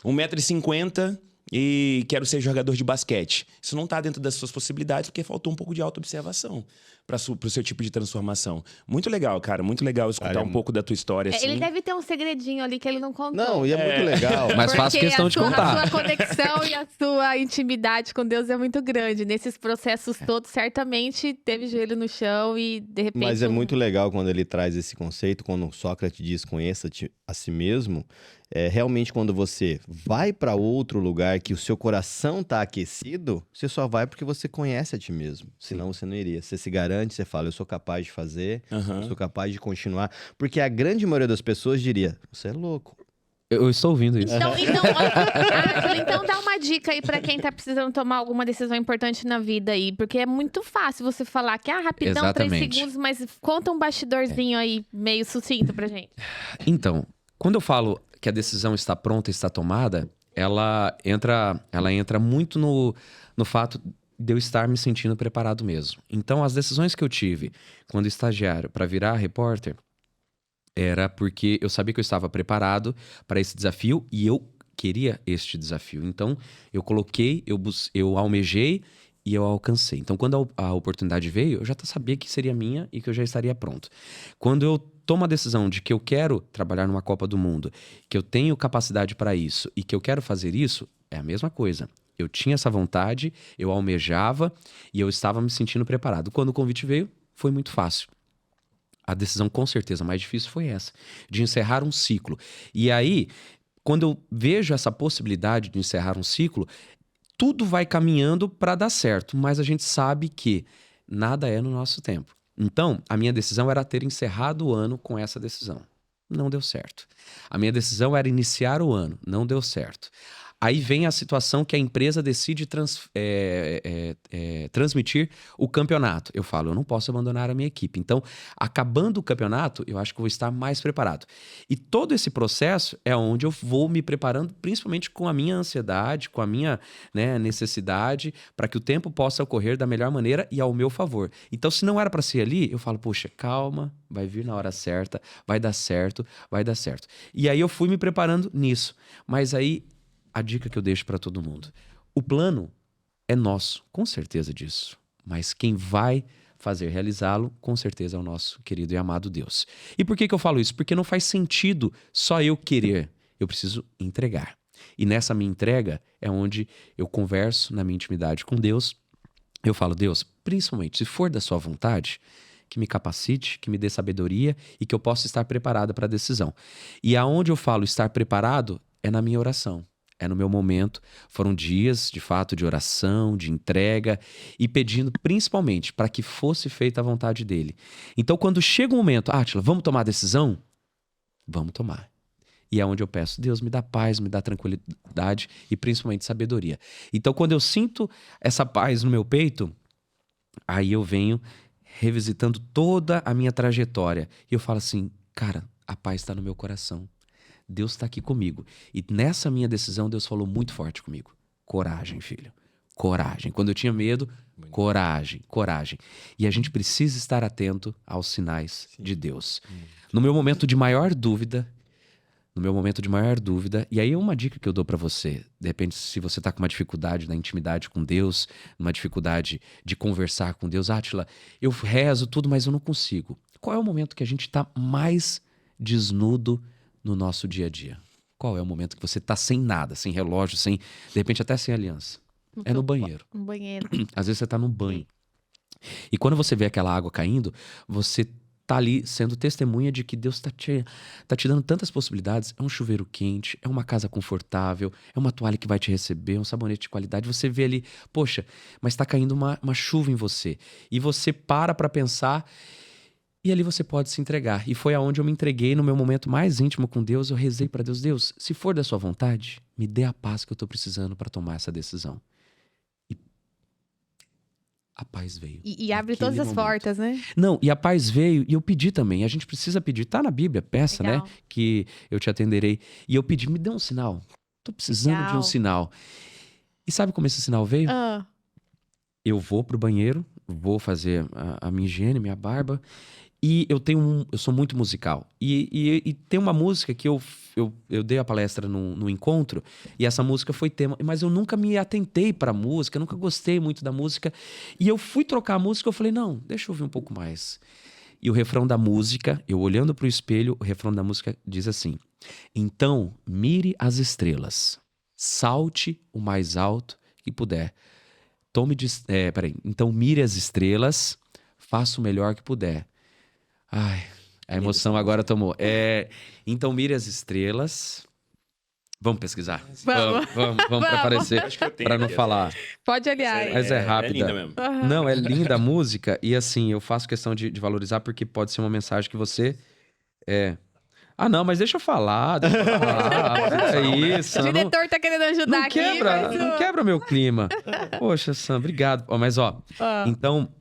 1,50 m e quero ser jogador de basquete. Isso não está dentro das suas possibilidades porque faltou um pouco de autoobservação. pro seu tipo de transformação. Muito legal, cara. Muito legal escutar um pouco da tua história, assim. Ele deve ter um segredinho ali que ele não contou. Não, e é muito legal. Mas faço questão de contar. A sua conexão e a sua intimidade com Deus é muito grande. Nesses processos todos, certamente teve joelho no chão e, de repente... Mas é muito legal quando ele traz esse conceito, quando Sócrates diz conheça-te a si mesmo, realmente quando você vai para outro lugar que o seu coração tá aquecido, você só vai porque você conhece a ti mesmo, senão você não iria. Você se garante, você fala, eu sou capaz de fazer, eu sou capaz de continuar, porque a grande maioria das pessoas diria, você é louco. Eu estou ouvindo isso. Então dá uma dica aí pra quem tá precisando tomar alguma decisão importante na vida aí. Porque é muito fácil você falar que, rapidão, Exatamente. 3 segundos, mas conta um bastidorzinho aí, meio sucinto pra gente. Então, quando eu falo que a decisão está pronta, está tomada, ela entra muito no fato de eu estar me sentindo preparado mesmo. Então, as decisões que eu tive quando estagiário para virar repórter, era porque eu sabia que eu estava preparado para esse desafio e eu queria este desafio. Então, eu coloquei, eu almejei e eu alcancei. Então, quando a oportunidade veio, eu já sabia que seria minha e que eu já estaria pronto. Quando eu tomo a decisão de que eu quero trabalhar numa Copa do Mundo, que eu tenho capacidade para isso e que eu quero fazer isso, é a mesma coisa. Eu tinha essa vontade, eu almejava e eu estava me sentindo preparado. Quando o convite veio, foi muito fácil. A decisão, com certeza, mais difícil foi essa, de encerrar um ciclo. E aí, quando eu vejo essa possibilidade de encerrar um ciclo, tudo vai caminhando para dar certo, mas a gente sabe que nada é no nosso tempo. Então, a minha decisão era ter encerrado o ano com essa decisão. Não deu certo. A minha decisão era iniciar o ano. Não deu certo. Aí vem a situação que a empresa decide transmitir o campeonato. Eu falo, eu não posso abandonar a minha equipe. Então, acabando o campeonato, eu acho que eu vou estar mais preparado. E todo esse processo é onde eu vou me preparando, principalmente com a minha ansiedade, com a minha necessidade, para que o tempo possa ocorrer da melhor maneira e ao meu favor. Então, se não era para ser ali, eu falo, poxa, calma, vai vir na hora certa, vai dar certo, vai dar certo. E aí eu fui me preparando nisso. Mas aí, a dica que eu deixo para todo mundo. O plano é nosso, com certeza disso. Mas quem vai fazer realizá-lo, com certeza é o nosso querido e amado Deus. E por que eu falo isso? Porque não faz sentido só eu querer. Eu preciso entregar. E nessa minha entrega é onde eu converso na minha intimidade com Deus. Eu falo, Deus, principalmente se for da sua vontade, que me capacite, que me dê sabedoria e que eu possa estar preparado para a decisão. E aonde eu falo estar preparado é na minha oração. É no meu momento, foram dias de fato de oração, de entrega e pedindo principalmente para que fosse feita a vontade dele. Então quando chega um momento, Átila, vamos tomar a decisão? Vamos tomar. E é onde eu peço, Deus me dá paz, me dá tranquilidade e principalmente sabedoria. Então quando eu sinto essa paz no meu peito, aí eu venho revisitando toda a minha trajetória. E eu falo assim, cara, a paz está no meu coração. Deus está aqui comigo. E nessa minha decisão, Deus falou muito forte comigo. Coragem, filho. Coragem. Quando eu tinha medo, coragem, coragem. E a gente precisa estar atento aos sinais de Deus. No meu momento de maior dúvida, e aí é uma dica que eu dou para você. De repente, se você tá com uma dificuldade na intimidade com Deus, uma dificuldade de conversar com Deus, Átila, eu rezo tudo, mas eu não consigo. Qual é o momento que a gente tá mais desnudo no nosso dia a dia? Qual é o momento que você tá sem nada, sem relógio, sem, de repente até sem aliança? É no banheiro. No banheiro. Às vezes você tá no banho. E quando você vê aquela água caindo, você tá ali sendo testemunha de que Deus tá te dando tantas possibilidades. É um chuveiro quente, é uma casa confortável, é uma toalha que vai te receber, um sabonete de qualidade. Você vê ali, poxa, mas tá caindo uma chuva em você. E você para pensar e ali você pode se entregar. E foi aonde eu me entreguei no meu momento mais íntimo com Deus. Eu rezei para Deus, Deus, se for da sua vontade, me dê a paz que eu tô precisando para tomar essa decisão. A paz veio. E abre todas as portas, né? Não, e a paz veio e eu pedi também. A gente precisa pedir. Tá na Bíblia, peça, Legal. né? Que eu te atenderei. E eu pedi, me dê um sinal. Tô precisando de um sinal. E sabe como esse sinal veio? Eu vou pro banheiro, vou fazer a minha higiene, minha barba. E eu sou muito musical. E tem uma música que eu dei a palestra no encontro, e essa música foi tema, mas eu nunca me atentei pra música, nunca gostei muito da música. E eu fui trocar a música, eu falei, não, deixa eu ouvir um pouco mais. E o refrão da música, eu olhando pro espelho, o refrão da música diz assim: então, mire as estrelas, salte o mais alto que puder. Então, mire as estrelas, faça o melhor que puder. Ai, a emoção agora tomou. Então, mire as estrelas. Vamos pesquisar? Vamos para aparecer, Acho que eu tenho para não aqui, falar. Pode olhar. Mas é rápida. É linda mesmo. Não, é linda a música. E assim, eu faço questão de valorizar porque pode ser uma mensagem que você... Ah, não, mas deixa eu falar. É isso. O diretor tá querendo ajudar aqui. Não quebra meu clima. Poxa, Sam, obrigado. Mas, então,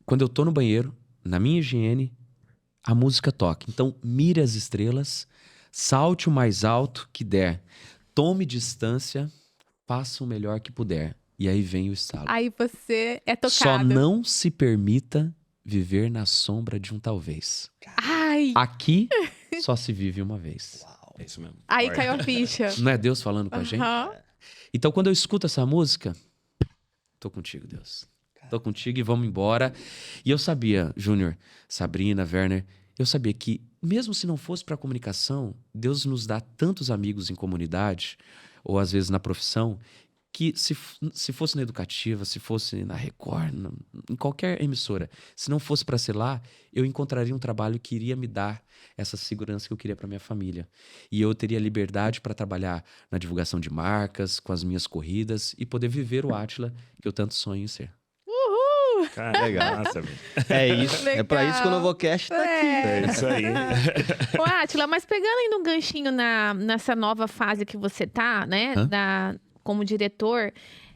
quando eu tô no banheiro, na minha higiene, a música toca. Então, mire as estrelas, salte o mais alto que der, tome distância, faça o melhor que puder. E aí vem o estalo. Aí você é tocado. Só não se permita viver na sombra de um talvez. Ai, Aqui só se vive uma vez. É isso mesmo. aí Forte. caiu a ficha. Não é Deus falando com a gente? Aham. Então, quando eu escuto essa música, tô contigo, Deus. Tô contigo e vamos embora. E eu sabia, Júnior, Sabrina, Werner, eu sabia que, mesmo se não fosse para comunicação, Deus nos dá tantos amigos em comunidade, ou às vezes na profissão, que se fosse na educativa, se fosse na Record, em qualquer emissora, se não fosse para ser lá, eu encontraria um trabalho que iria me dar essa segurança que eu queria para minha família. E eu teria liberdade para trabalhar na divulgação de marcas, com as minhas corridas e poder viver o Átila que eu tanto sonho em ser. Cara, Legal. Massa, velho. É isso. É pra isso que o Novocast tá aqui. É isso aí. Ô, Átila, mas pegando ainda um ganchinho nessa nova fase que você tá, né? Como diretor,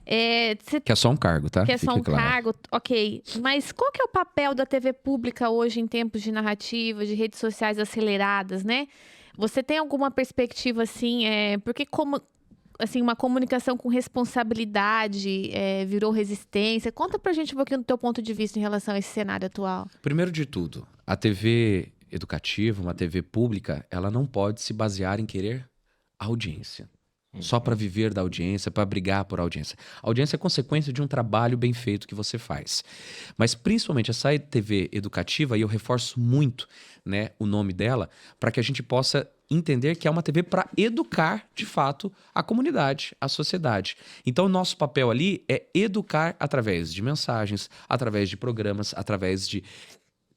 você Que é só um cargo, tá? que é só Fique um claro. cargo, ok. Mas qual que é o papel da TV pública hoje em tempos de narrativa, de redes sociais aceleradas, né? Você tem alguma perspectiva, assim, porque como... Assim, uma comunicação com responsabilidade virou resistência. Conta pra gente um pouquinho do teu ponto de vista em relação a esse cenário atual. Primeiro de tudo, a TV educativa, uma TV pública, ela não pode se basear em querer audiência. Só para viver da audiência, para brigar por audiência. A audiência é consequência de um trabalho bem feito que você faz. Mas principalmente essa TV educativa, e eu reforço muito, né, o nome dela, para que a gente possa entender que é uma TV para educar, de fato, a comunidade, a sociedade. Então, o nosso papel ali é educar através de mensagens, através de programas, através de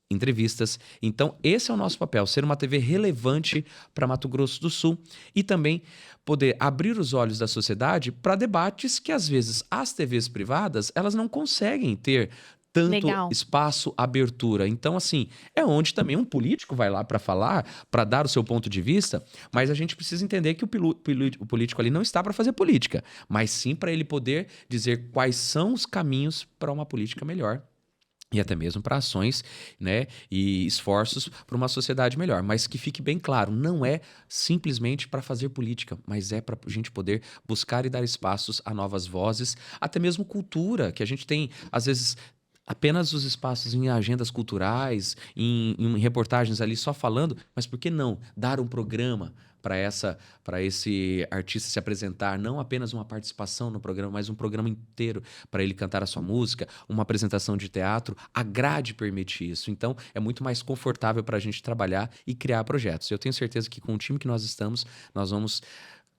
entrevistas. Então, esse é o nosso papel, ser uma TV relevante para Mato Grosso do Sul e também poder abrir os olhos da sociedade para debates que, às vezes, as TVs privadas, elas não conseguem ter tanto Legal. espaço, abertura. Então, assim, é onde também um político vai lá para falar, para dar o seu ponto de vista, mas a gente precisa entender que o político ali não está para fazer política, mas sim para ele poder dizer quais são os caminhos para uma política melhor. E até mesmo para ações, né, e esforços para uma sociedade melhor. Mas que fique bem claro, não é simplesmente para fazer política, mas é para a gente poder buscar e dar espaços a novas vozes, até mesmo cultura, que a gente tem, às vezes, apenas os espaços em agendas culturais, em reportagens ali só falando, mas por que não dar um programa para esse artista se apresentar, não apenas uma participação no programa, mas um programa inteiro para ele cantar a sua música, uma apresentação de teatro, a grade permite isso. Então, é muito mais confortável para a gente trabalhar e criar projetos. Eu tenho certeza que com o time que nós estamos, nós vamos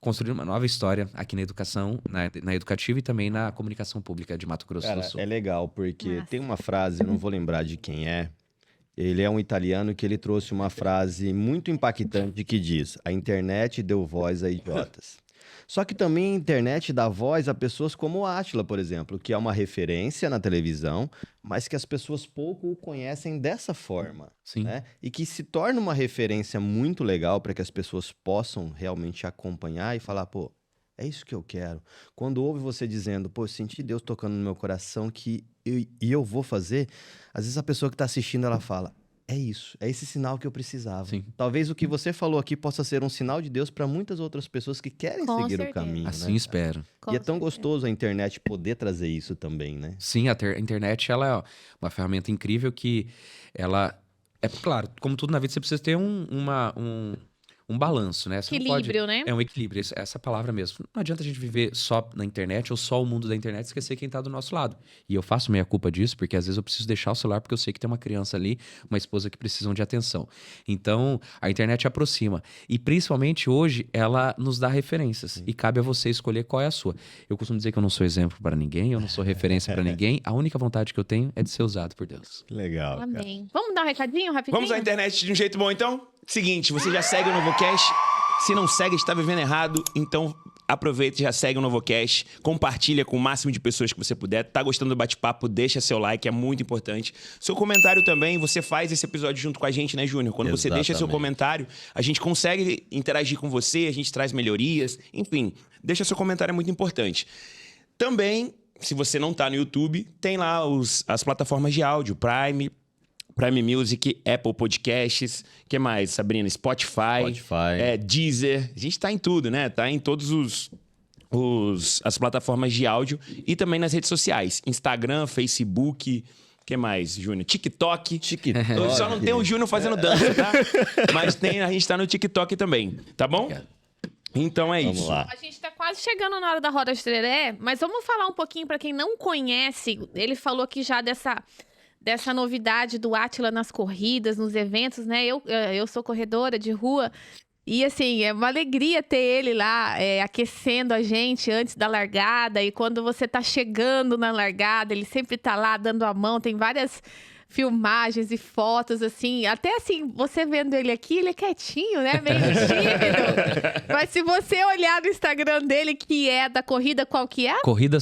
construir uma nova história aqui na educação, na educativa e também na comunicação pública de Mato Grosso do Sul. É legal, porque Massa. tem uma frase, eu não vou lembrar de quem é. Ele é um italiano que ele trouxe uma frase muito impactante que diz: a internet deu voz a idiotas. Só que também a internet dá voz a pessoas como o Átila, por exemplo, que é uma referência na televisão, mas que as pessoas pouco o conhecem dessa forma. Sim. Né? E que se torna uma referência muito legal para que as pessoas possam realmente acompanhar e falar, pô, é isso que eu quero. Quando ouve você dizendo, pô, eu senti Deus tocando no meu coração eu vou fazer, às vezes a pessoa que está assistindo, ela fala, é isso, é esse sinal que eu precisava. Sim. Talvez o que você falou aqui possa ser um sinal de Deus para muitas outras pessoas que querem Com seguir o certeza. caminho, Assim né? espero. Com E é tão certeza. gostoso a internet poder trazer isso também, né? Sim, a internet ela é uma ferramenta incrível que ela... É claro, como tudo na vida, você precisa ter um balanço, né? Você não pode- Equilíbrio, né? É um equilíbrio, essa palavra mesmo. Não adianta a gente viver só na internet ou só o mundo da internet e esquecer quem tá do nosso lado. E eu faço meia culpa disso, porque às vezes eu preciso deixar o celular porque eu sei que tem uma criança ali, uma esposa que precisam de atenção. Então, a internet aproxima. E principalmente hoje, ela nos dá referências. E cabe a você escolher qual é a sua. Eu costumo dizer que eu não sou exemplo para ninguém, eu não sou referência para ninguém. A única vontade que eu tenho é de ser usado por Deus. Que legal, cara. Amém. Vamos dar um recadinho rapidinho? Vamos à internet de um jeito bom, então? Seguinte, você já segue o NovoCast? Se não segue, está vivendo errado. Então, aproveita e já segue o NovoCast. Compartilha com o máximo de pessoas que você puder. Tá gostando do bate-papo? Deixa seu like, é muito importante. Seu comentário também, você faz esse episódio junto com a gente, né, Júnior? Quando você deixa seu Exatamente. comentário, a gente consegue interagir com você, a gente traz melhorias. Enfim, deixa seu comentário, é muito importante. Também, se você não tá no YouTube, tem lá as plataformas de áudio, Prime Music, Apple Podcasts, que mais, Sabrina? Spotify. Deezer. A gente tá em tudo, né? Tá em todos as plataformas de áudio e também nas redes sociais. Instagram, Facebook, que mais, Júnior? TikTok. TikTok. Só não tem o Júnior fazendo dança, tá? Mas a gente tá no TikTok também, tá bom? Então é Vamos isso. lá. A gente tá quase chegando na hora da Roda de Tereré, mas vamos falar um pouquinho para quem não conhece. Ele falou aqui já dessa novidade do Átila nas corridas, nos eventos, né? Eu sou corredora de rua e, assim, é uma alegria ter ele lá aquecendo a gente antes da largada. E quando você tá chegando na largada, ele sempre tá lá dando a mão. Tem várias filmagens e fotos, assim. Até, assim, você vendo ele aqui, ele é quietinho, né? Meio tímido. Mas se você olhar no Instagram dele, que é da corrida, qual que é? @Corrida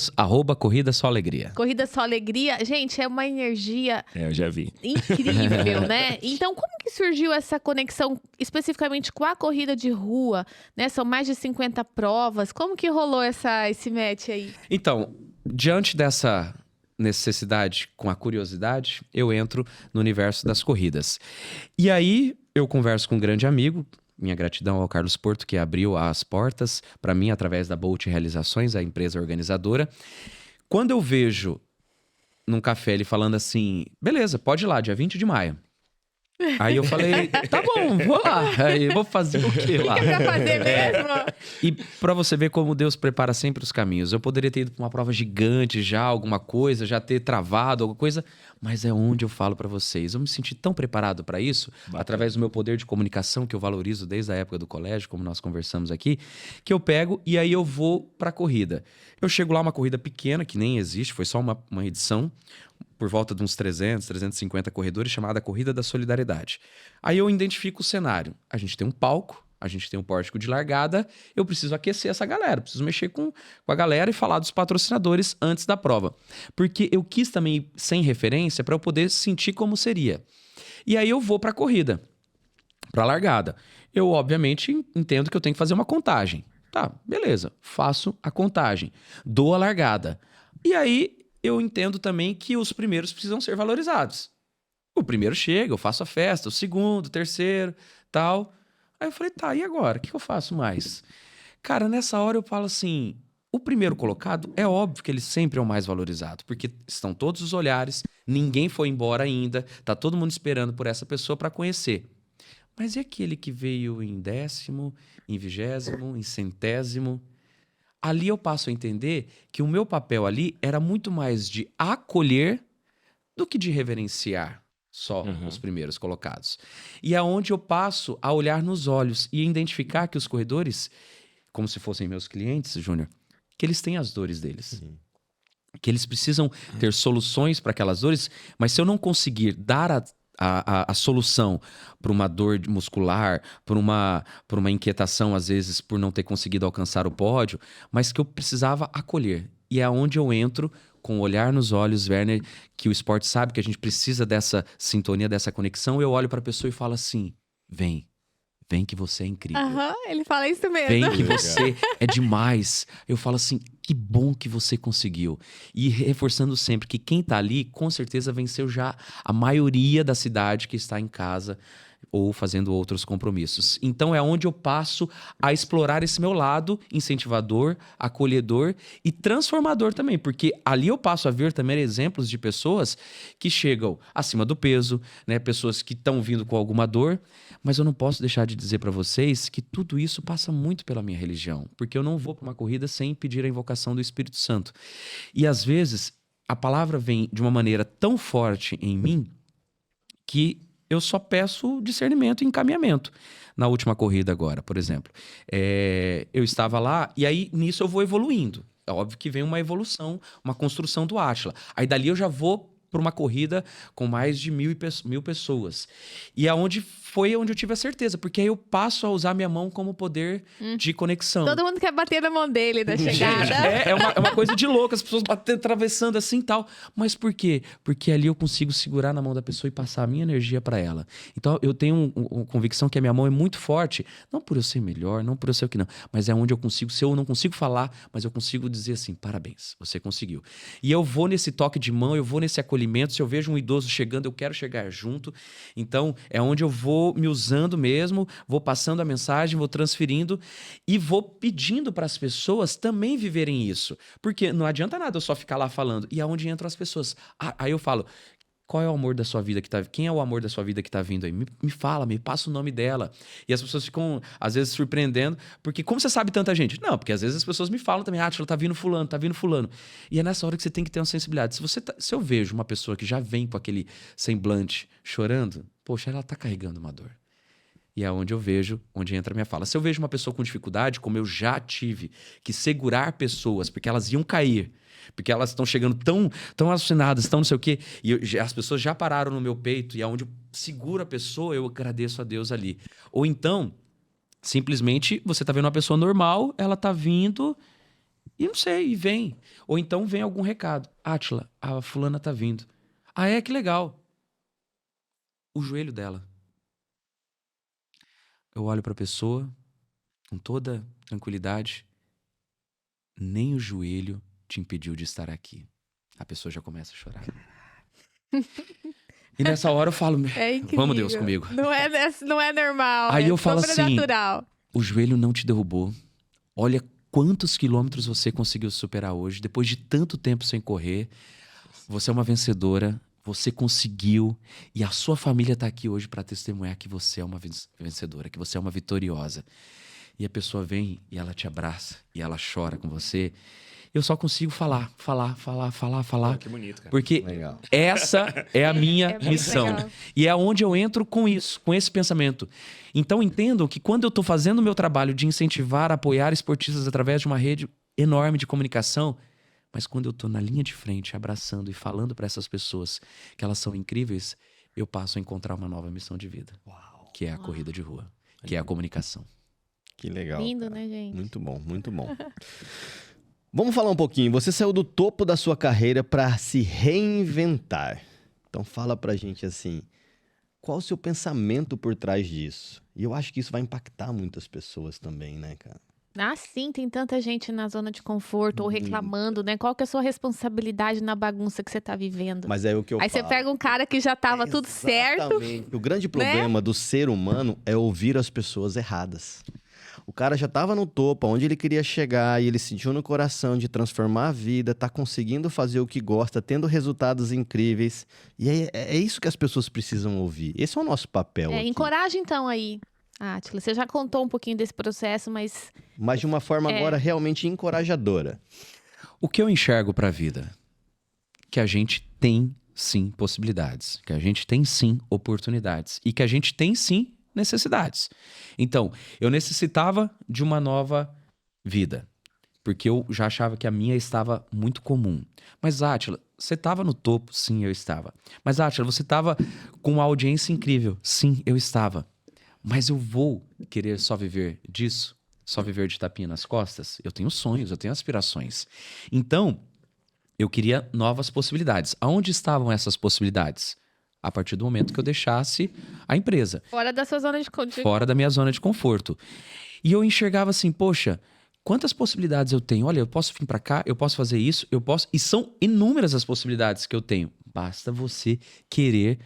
Só Alegria. Corrida Só Alegria. Gente, é uma energia Eu já vi. incrível, né? Então, como que surgiu essa conexão especificamente com a corrida de rua, né? São mais de 50 provas. Como que rolou esse match aí? Então, diante dessa necessidade com a curiosidade, eu entro no universo das corridas. E aí, eu converso com um grande amigo, minha gratidão ao Carlos Porto, que abriu as portas para mim através da Bolt Realizações, a empresa organizadora. Quando eu vejo num café ele falando assim, beleza, pode ir lá, dia 20 de maio. Aí eu falei, tá bom, vou lá. Aí eu vou fazer o quê lá? O que é pra fazer mesmo? E pra você ver como Deus prepara sempre os caminhos. Eu poderia ter ido pra uma prova gigante já, alguma coisa, já ter travado alguma coisa, mas é onde eu falo pra vocês. Eu me senti tão preparado pra isso, através do meu poder de comunicação, que eu valorizo desde a época do colégio, como nós conversamos aqui, que eu pego e aí eu vou pra corrida. Eu chego lá, uma corrida pequena, que nem existe, foi só uma edição, por volta de uns 300, 350 corredores, chamada Corrida da Solidariedade. Aí eu identifico o cenário. A gente tem um palco, a gente tem um pórtico de largada, eu preciso aquecer essa galera, preciso mexer com a galera e falar dos patrocinadores antes da prova. Porque eu quis também ir sem referência para eu poder sentir como seria. E aí eu vou para a corrida, para a largada. Eu, obviamente, entendo que eu tenho que fazer uma contagem. Tá, beleza, faço a contagem, dou a largada. E aí eu entendo também que os primeiros precisam ser valorizados. O primeiro chega, eu faço a festa, o segundo, o terceiro, tal. Aí eu falei, tá, e agora? O que eu faço mais? Cara, nessa hora eu falo assim, o primeiro colocado, é óbvio que ele sempre é o mais valorizado, porque estão todos os olhares, ninguém foi embora ainda, tá todo mundo esperando por essa pessoa para conhecer. Mas e aquele que veio em 10º, em 20º, em 100º? Ali eu passo a entender que o meu papel ali era muito mais de acolher do que de reverenciar só os primeiros colocados. E é onde eu passo a olhar nos olhos e identificar que os corredores, como se fossem meus clientes, Júnior, que eles têm as dores deles. Que eles precisam ter soluções para aquelas dores, mas se eu não conseguir dar a solução para uma dor muscular, por uma inquietação, às vezes, por não ter conseguido alcançar o pódio, mas que eu precisava acolher. E é onde eu entro com o olhar nos olhos, Werner, que o esporte sabe que a gente precisa dessa sintonia, dessa conexão. Eu olho para a pessoa e falo assim, vem que você é incrível. Ele fala isso mesmo. Vem que você é demais. Eu falo assim, que bom que você conseguiu. E reforçando sempre que quem tá ali, com certeza venceu já a maioria da cidade que está em casa ou fazendo outros compromissos. Então é onde eu passo a explorar esse meu lado incentivador, acolhedor e transformador também, porque ali eu passo a ver também exemplos de pessoas que chegam acima do peso, né? Pessoas que estão vindo com alguma dor, mas eu não posso deixar de dizer para vocês que tudo isso passa muito pela minha religião, porque eu não vou para uma corrida sem pedir a invocação do Espírito Santo. E às vezes a palavra vem de uma maneira tão forte em mim que eu só peço discernimento e encaminhamento. Na última corrida agora, por exemplo. Eu estava lá e aí nisso eu vou evoluindo. É óbvio que vem uma evolução, uma construção do Átila. Aí dali eu já vou para uma corrida com mais de 1.000 pessoas. E foi onde eu tive a certeza, porque aí eu passo a usar minha mão como poder de conexão. Todo mundo quer bater na mão dele na chegada. É uma coisa de louco, as pessoas batendo, atravessando assim e tal. Mas por quê? Porque ali eu consigo segurar na mão da pessoa e passar a minha energia para ela. Então eu tenho uma convicção que a minha mão é muito forte, não por eu ser melhor, não por eu ser o que não, mas é onde eu consigo, se eu não consigo falar, mas eu consigo dizer assim, parabéns, você conseguiu. E eu vou nesse toque de mão, eu vou nesse acolhimento, se eu vejo um idoso chegando, eu quero chegar junto. Então é onde eu vou me usando mesmo, vou passando a mensagem, vou transferindo e vou pedindo para as pessoas também viverem isso. Porque não adianta nada eu só ficar lá falando. E aonde entram as pessoas? Aí eu falo, qual é o amor da sua vida que tá... Quem é o amor da sua vida que tá vindo aí? Me fala, me passa o nome dela. E as pessoas ficam, às vezes, surpreendendo. Porque como você sabe tanta gente? Não, porque às vezes as pessoas me falam também, Átila, tá vindo fulano, tá vindo fulano. E é nessa hora que você tem que ter uma sensibilidade. Se eu vejo uma pessoa que já vem com aquele semblante chorando, poxa, ela tá carregando uma dor. E é onde eu vejo, onde entra a minha fala. Se eu vejo uma pessoa com dificuldade, como eu já tive que segurar pessoas, porque elas iam cair, porque elas estão chegando tão alucinadas, tão não sei o quê, e as pessoas já pararam no meu peito, e aonde eu seguro a pessoa, eu agradeço a Deus ali. Ou então, simplesmente, você tá vendo uma pessoa normal, ela tá vindo, e não sei, e vem. Ou então vem algum recado. Átila, a fulana tá vindo. Que legal. O joelho dela. Eu olho para a pessoa com toda tranquilidade. Nem o joelho te impediu de estar aqui. A pessoa já começa a chorar. E nessa hora eu falo, vamos Deus comigo. Não é normal. Aí eu falo assim, natural. O joelho não te derrubou. Olha quantos quilômetros você conseguiu superar hoje, depois de tanto tempo sem correr. Você é uma vencedora. Você conseguiu e a sua família está aqui hoje para testemunhar que você é uma vencedora, que você é uma vitoriosa. E a pessoa vem e ela te abraça e ela chora com você. Eu só consigo falar. Que bonito, cara. Porque Legal. Essa é a minha missão. Legal. E é onde eu entro com isso, com esse pensamento. Então entendam que quando eu estou fazendo o meu trabalho de incentivar, apoiar esportistas através de uma rede enorme de comunicação, mas quando eu tô na linha de frente, abraçando e falando para essas pessoas que elas são incríveis, eu passo a encontrar uma nova missão de vida. Uau. Que é a corrida de rua, que é a comunicação. Que legal. Lindo, cara. né, gente? Muito bom, muito bom. Vamos falar um pouquinho. Você saiu do topo da sua carreira para se reinventar. Então fala pra gente assim, qual o seu pensamento por trás disso? E eu acho que isso vai impactar muitas pessoas também, né, cara? Sim, tem tanta gente na zona de conforto ou reclamando, né? Qual que é a sua responsabilidade na bagunça que você tá vivendo? Mas é o que eu Aí falo. você pega um cara que já tava tudo certo. Exatamente. O grande problema do ser humano é ouvir as pessoas erradas. O cara já tava no topo, onde ele queria chegar, e ele sentiu no coração de transformar a vida, tá conseguindo fazer o que gosta, tendo resultados incríveis. E é isso que as pessoas precisam ouvir. Esse é o nosso papel aqui. Encoraja então aí, Átila. Você já contou um pouquinho desse processo, mas de uma forma agora realmente encorajadora. O que eu enxergo para a vida? Que a gente tem sim possibilidades, que a gente tem sim oportunidades e que a gente tem sim necessidades. Então, eu necessitava de uma nova vida, porque eu já achava que a minha estava muito comum. Mas, Átila, você estava no topo? Sim, eu estava. Mas, Átila, você estava com uma audiência incrível? Sim, eu estava. Mas eu vou querer só viver disso? Só viver de tapinha nas costas? Eu tenho sonhos, eu tenho aspirações. Então, eu queria novas possibilidades. Aonde estavam essas possibilidades? A partir do momento que eu deixasse a empresa. fora da sua zona de conforto. Fora da minha zona de conforto. E eu enxergava assim, poxa, Quantas possibilidades eu tenho? Olha, eu posso vir para cá, eu posso fazer isso, eu posso... E são inúmeras as possibilidades que eu tenho. Basta você querer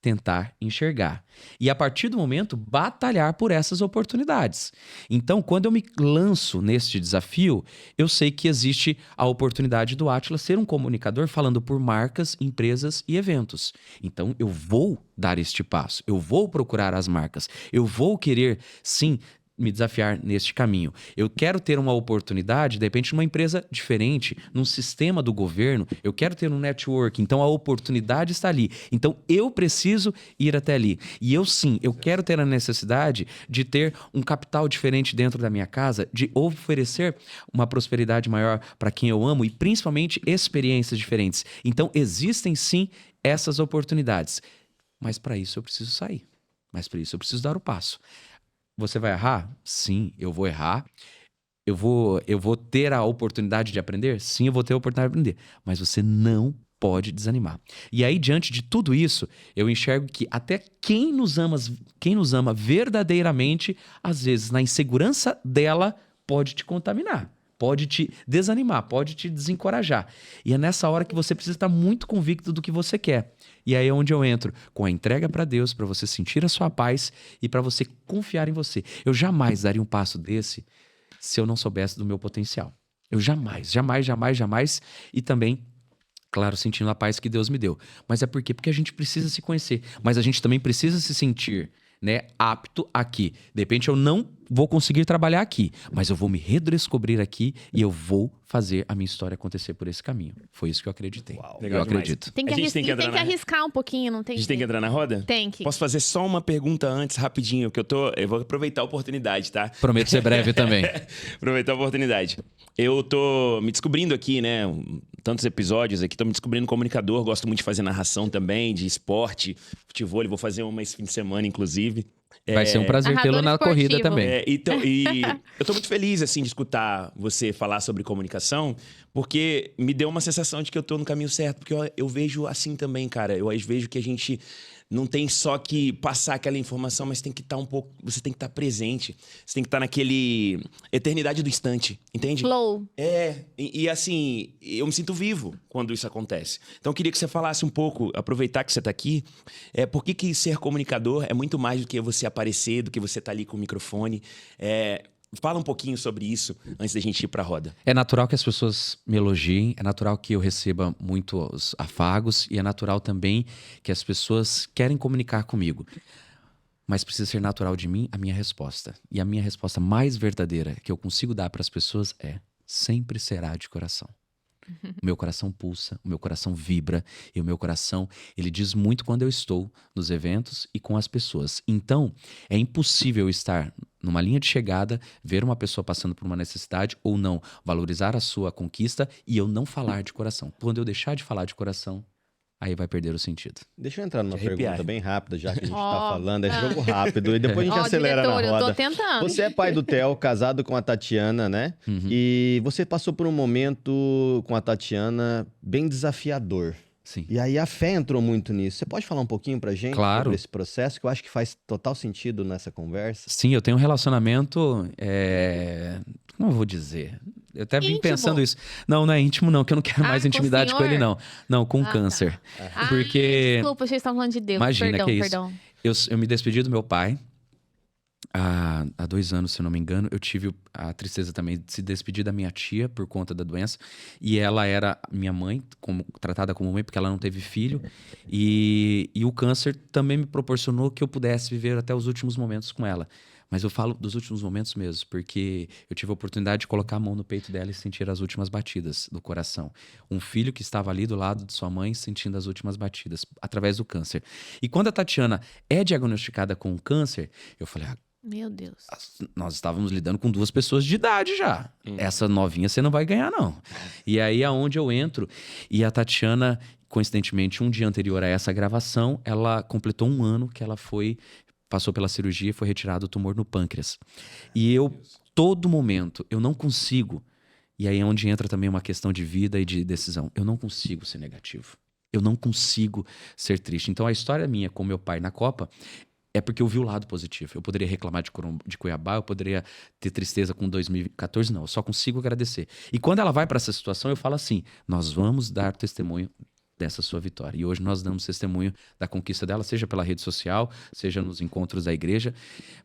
tentar enxergar. E a partir do momento, batalhar por essas oportunidades. Então, quando eu me lanço neste desafio, eu sei que existe a oportunidade do Átila ser um comunicador falando por marcas, empresas e eventos. Então, eu vou dar este passo. Eu vou procurar as marcas. Eu vou querer, sim, me desafiar neste caminho. Eu quero ter uma oportunidade, de repente, numa empresa diferente, num sistema do governo, eu quero ter um network, então a oportunidade está ali. Então eu preciso ir até ali. E eu sim, eu quero ter a necessidade de ter um capital diferente dentro da minha casa, de oferecer uma prosperidade maior para quem eu amo e principalmente experiências diferentes. Então existem sim essas oportunidades. Mas para isso eu preciso sair. Mas para isso eu preciso dar o passo. Você vai errar? Sim, eu vou errar. Eu vou ter a oportunidade de aprender? Sim, eu vou ter a oportunidade de aprender. Mas você não pode desanimar. E aí, diante de tudo isso, eu enxergo que até quem nos ama verdadeiramente, às vezes, na insegurança dela, pode te contaminar. Pode te desanimar, pode te desencorajar. E é nessa hora que você precisa estar muito convicto do que você quer. E aí é onde eu entro, com a entrega para Deus, para você sentir a sua paz e para você confiar em você. Eu jamais daria um passo desse se eu não soubesse do meu potencial. Eu jamais. E também, claro, sentindo a paz que Deus me deu. Mas é por quê? Porque a gente precisa se conhecer. Mas a gente também precisa se sentir, né, apto aqui. De repente eu não vou conseguir trabalhar aqui, mas eu vou me redescobrir aqui e eu vou fazer a minha história acontecer por esse caminho. Foi isso que eu acreditei. Legal eu demais. acredito. Tem que, tem que arriscar um pouquinho, não tem? A gente tem que entrar na roda? Tem que. Posso fazer só uma pergunta antes, rapidinho, que eu vou aproveitar a oportunidade, tá? Prometo ser breve também. Aproveitar a oportunidade. Eu tô me descobrindo aqui, né? Tantos episódios aqui, tô me descobrindo comunicador, gosto muito de fazer narração também, de esporte, futebol, vou fazer uma esse fim de semana, inclusive. Vai ser um prazer tê-lo na corrida também. Então, e eu tô muito feliz, assim, de escutar você falar sobre comunicação, porque me deu uma sensação de que eu tô no caminho certo, porque eu vejo assim também, cara. Eu vejo que a gente não tem só que passar aquela informação, mas tem que estar você tem que estar presente. Você tem que estar naquele eternidade do instante, entende? Flow. E assim, eu me sinto vivo quando isso acontece. Então eu queria que você falasse um pouco, aproveitar que você está aqui, por que ser comunicador é muito mais do que você aparecer, do que você estar ali com o microfone. Fala um pouquinho sobre isso antes da gente ir para a roda. É natural que as pessoas me elogiem, é natural que eu receba muitos afagos e é natural também que as pessoas querem comunicar comigo. Mas precisa ser natural de mim a minha resposta. E a minha resposta mais verdadeira que eu consigo dar para as pessoas é: sempre será de coração. O meu coração pulsa, o meu coração vibra e o meu coração, ele diz muito quando eu estou nos eventos e com as pessoas. Então, é impossível estar numa linha de chegada, ver uma pessoa passando por uma necessidade ou não, valorizar a sua conquista e eu não falar de coração. Quando eu deixar de falar de coração, aí vai perder o sentido. Deixa eu entrar numa pergunta bem rápida, já que a gente tá Ó. falando. É jogo rápido e depois a gente acelera diretor, na roda. eu tô tentando. Você é pai do Theo, casado com a Tatiana, né? Uhum. E você passou por um momento com a Tatiana bem desafiador. Sim. E aí a fé entrou muito nisso. Você pode falar um pouquinho pra gente Claro. sobre esse processo, que eu acho que faz total sentido nessa conversa? Sim, eu tenho um relacionamento, como eu vou dizer? Eu até vim Íntimo. pensando isso. Não é íntimo não, que eu não quero mais com o intimidade com ele senhor? não. Não, com Ah, câncer. Ah, Porque desculpa, vocês estão falando de Deus. Imagina, perdão, que é isso. perdão. eu me despedi do meu pai há 2 anos, se eu não me engano. Eu tive a tristeza também de se despedir da minha tia por conta da doença. E ela era minha mãe, tratada como mãe, porque ela não teve filho. E o câncer também me proporcionou que eu pudesse viver até os últimos momentos com ela. Mas eu falo dos últimos momentos mesmo, porque eu tive a oportunidade de colocar a mão no peito dela e sentir as últimas batidas do coração. Um filho que estava ali do lado de sua mãe sentindo as últimas batidas, através do câncer. E quando a Tatiana é diagnosticada com câncer, eu falei, Meu Deus. nós estávamos lidando com 2 pessoas de idade já. Essa novinha você não vai ganhar, não. E aí é onde eu entro. E a Tatiana, coincidentemente, um dia anterior a essa gravação, ela completou 1 ano que ela passou pela cirurgia e foi retirado o tumor no pâncreas. E todo momento, eu não consigo, e aí é onde entra também uma questão de vida e de decisão, eu não consigo ser negativo. Eu não consigo ser triste. Então a história minha com meu pai na Copa é porque eu vi o lado positivo. Eu poderia reclamar de Cuiabá, eu poderia ter tristeza com 2014, não. Eu só consigo agradecer. E quando ela vai para essa situação, eu falo assim, nós vamos dar testemunho dessa sua vitória. E hoje nós damos testemunho da conquista dela, seja pela rede social, seja nos encontros da igreja.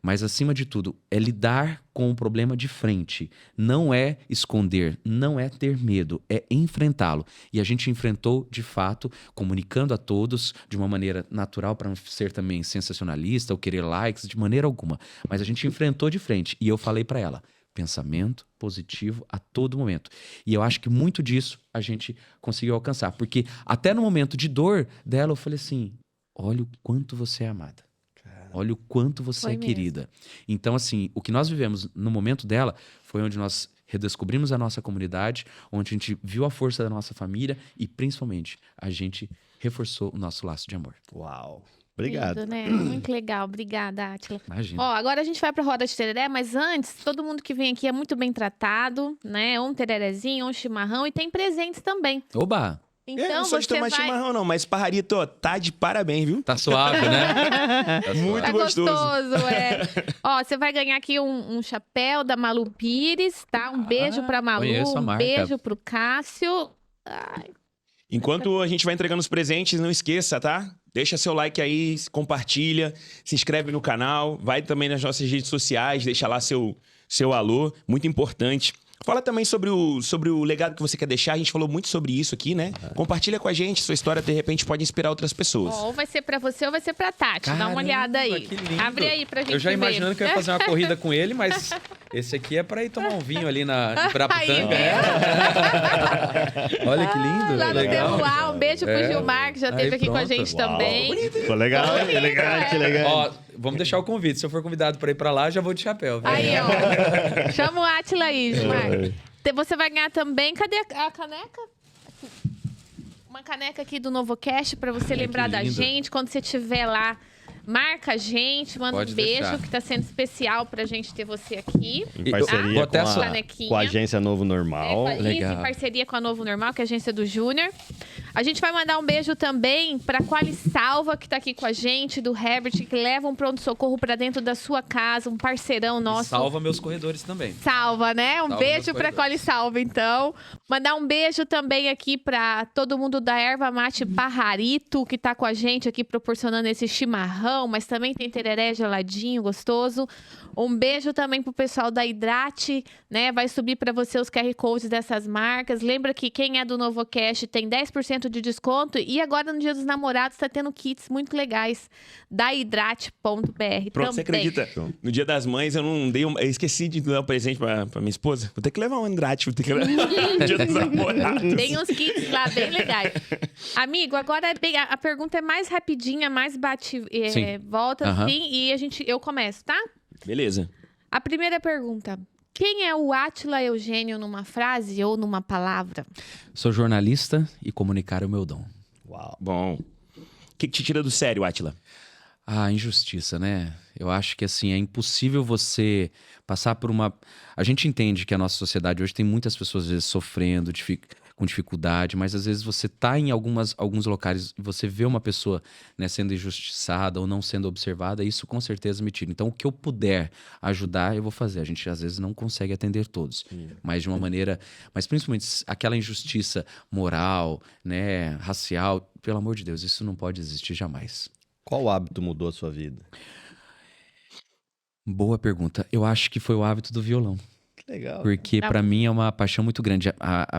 Mas, acima de tudo, é lidar com o problema de frente. Não é esconder, não é ter medo, é enfrentá-lo. E a gente enfrentou, de fato, comunicando a todos de uma maneira natural, para não ser também sensacionalista ou querer likes, de maneira alguma. Mas a gente enfrentou de frente. E eu falei para ela, pensamento positivo a todo momento. E eu acho que muito disso a gente conseguiu alcançar. Porque até no momento de dor dela, eu falei assim, olha o quanto você é amada. Olha o quanto você é querida. Então, assim, o que nós vivemos no momento dela foi onde nós redescobrimos a nossa comunidade, onde a gente viu a força da nossa família e, principalmente, a gente reforçou o nosso laço de amor. Uau. Obrigado. Lindo, né? Muito legal. Obrigada, Átila. Imagina. Ó, agora a gente vai pra roda de tereré, mas antes, todo mundo que vem aqui é muito bem tratado, né? Um tererezinho, um chimarrão e tem presentes também. Oba! Então, não sou de você tomar vai... chimarrão, não, mas Parrarito, tá de parabéns, viu? Tá suave, né? Tá Muito Tá gostoso. gostoso, é. Ó, você vai ganhar aqui um chapéu da Malu Pires, tá? Um beijo pra Malu, conheço a um marca. beijo pro Cássio. Ai, Enquanto a gente vai entregando os presentes, não esqueça, tá? Deixa seu like aí, compartilha, se inscreve no canal, vai também nas nossas redes sociais, deixa lá seu alô, muito importante. Fala também sobre o legado que você quer deixar, a gente falou muito sobre isso aqui, né? Compartilha com a gente, sua história de repente pode inspirar outras pessoas. ó, ou vai ser pra você ou vai ser pra Tati. Dá uma olhada aí. Que lindo. Abre aí pra gente ver. Eu já imaginando que eu ia fazer uma corrida com ele, mas esse aqui é pra ir tomar um vinho ali em Aí, Piraputanga. né? Olha que lindo. Lá no legal. Terroir, um beijo pro É. Gilmar, que já Aí, esteve aqui com a pronto. gente Uau. também. Ficou legal, elegante, legal. Ó, vamos deixar o convite. Se eu for convidado pra ir pra lá, já vou de chapéu. Viu? Aí, ó. Chama o Átila aí, Gilmar. Você vai ganhar também... Cadê a caneca? Aqui. Uma caneca aqui do NovoCast pra você lembrar da lindo. gente. Quando você estiver lá, marca a gente, manda Pode um beijo, deixar. que tá sendo especial pra gente ter você aqui. Em parceria vou até com, só- com a agência Novo É, Normal. isso, legal. em parceria com a Novo Normal, que é a agência do Júnior. A gente vai mandar um beijo também para a Qualisalva, que tá aqui com a gente, do Herbert, que leva um pronto-socorro para dentro da sua casa, um parceirão E nosso. salva meus corredores também. Salva, né? Um Salva beijo meus pra corredores. Qualisalva, então. Mandar um beijo também aqui pra todo mundo da Erva Mate Parrarito, que tá com a gente aqui proporcionando esse chimarrão, mas também tem tereré geladinho, gostoso. Um beijo também pro pessoal da Hidrate, né? Vai subir pra você os QR Codes dessas marcas. Lembra que quem é do NovoCast tem 10% de desconto e agora no Dia dos Namorados tá tendo kits muito legais da hidrate.br. Pronto, você acredita? No Dia das Mães eu não dei eu esqueci de dar um presente pra minha esposa. Vou ter que levar um Andrade, vou ter que levar no Dia dos Namorados. Tem uns kits lá bem legais. Amigo, agora a pergunta é mais rapidinha, mais Sim. volta, Aham. assim, e eu começo, tá? Beleza. A primeira pergunta. Quem é o Átila Eugênio numa frase ou numa palavra? Sou jornalista e comunicar é o meu dom. Uau. Bom. O que te tira do sério, Átila? A injustiça, né? Eu acho que, assim, é impossível você passar por uma... A gente entende que a nossa sociedade hoje tem muitas pessoas, às vezes, sofrendo, com dificuldade, mas às vezes você tá em alguns locais e você vê uma pessoa, né, sendo injustiçada ou não sendo observada, isso com certeza me tira. Então, o que eu puder ajudar, eu vou fazer. A gente, às vezes, não consegue atender todos, mas de uma maneira... Mas, principalmente, aquela injustiça moral, né, racial, pelo amor de Deus, isso não pode existir jamais. Qual hábito mudou a sua vida? Boa pergunta. Eu acho que foi o hábito do violão. Que legal. Porque Tá pra mim é uma paixão muito grande.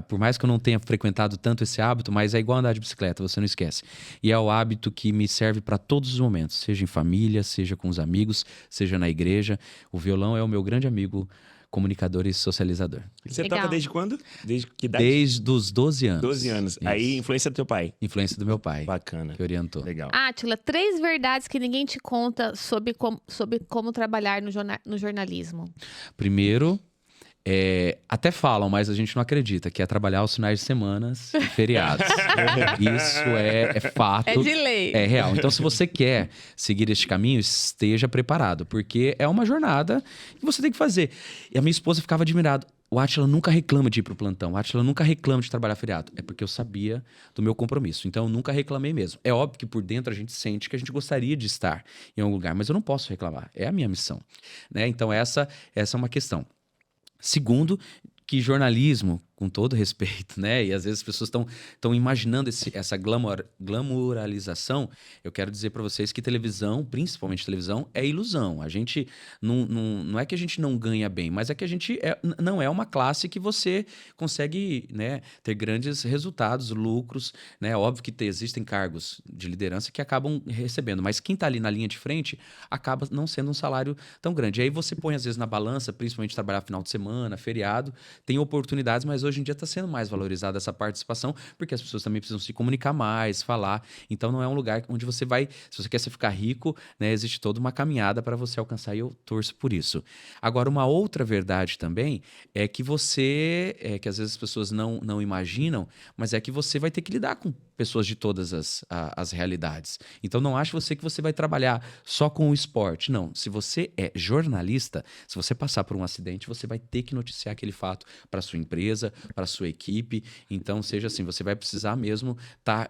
Por mais que eu não tenha frequentado tanto esse hábito, mas é igual andar de bicicleta, você não esquece. E é o hábito que me serve pra todos os momentos, seja em família, seja com os amigos, seja na igreja. O violão é o meu grande amigo, comunicador e socializador. Você Legal. toca desde quando? Desde que idade? Desde os 12 anos. 12 anos. Isso. Aí, influência do teu pai. Influência do meu pai, Bacana. que orientou. Legal. Átila, 3 verdades que ninguém te conta sobre como trabalhar no jornalismo. Primeiro, até falam, mas a gente não acredita, que é trabalhar aos finais de semana e feriados. Isso é fato. É de lei. É real. Então, se você quer seguir este caminho, esteja preparado, porque é uma jornada que você tem que fazer. E a minha esposa ficava admirada. o Átila nunca reclama de ir pro plantão, o Átila nunca reclama de trabalhar feriado. É porque eu sabia do meu compromisso. Então, eu nunca reclamei mesmo. É óbvio que por dentro a gente sente que a gente gostaria de estar em algum lugar, mas eu não posso reclamar. É a minha missão, né? Então, essa é uma questão. Segundo, que jornalismo, com todo respeito, né? E às vezes as pessoas estão imaginando essa glamouralização. Eu quero dizer para vocês que televisão, principalmente televisão, é ilusão. A gente não é que a gente não ganha bem, mas é que a gente não é uma classe que você consegue, né, ter grandes resultados, lucros, né? Óbvio que existem cargos de liderança que acabam recebendo, mas quem está ali na linha de frente acaba não sendo um salário tão grande. E aí você põe às vezes na balança, principalmente trabalhar final de semana, feriado, tem oportunidades, mas hoje em dia está sendo mais valorizada essa participação, porque as pessoas também precisam se comunicar mais, falar. Então não é um lugar onde você vai, se você quer ficar rico, né, existe toda uma caminhada para você alcançar e eu torço por isso. Agora, uma outra verdade também é que que às vezes as pessoas não imaginam, mas é que você vai ter que lidar com pessoas de todas as realidades. Então não ache você que você vai trabalhar só com o esporte. Não, se você é jornalista, se você passar por um acidente, você vai ter que noticiar aquele fato para sua empresa, para sua equipe. Então, seja assim, você vai precisar mesmo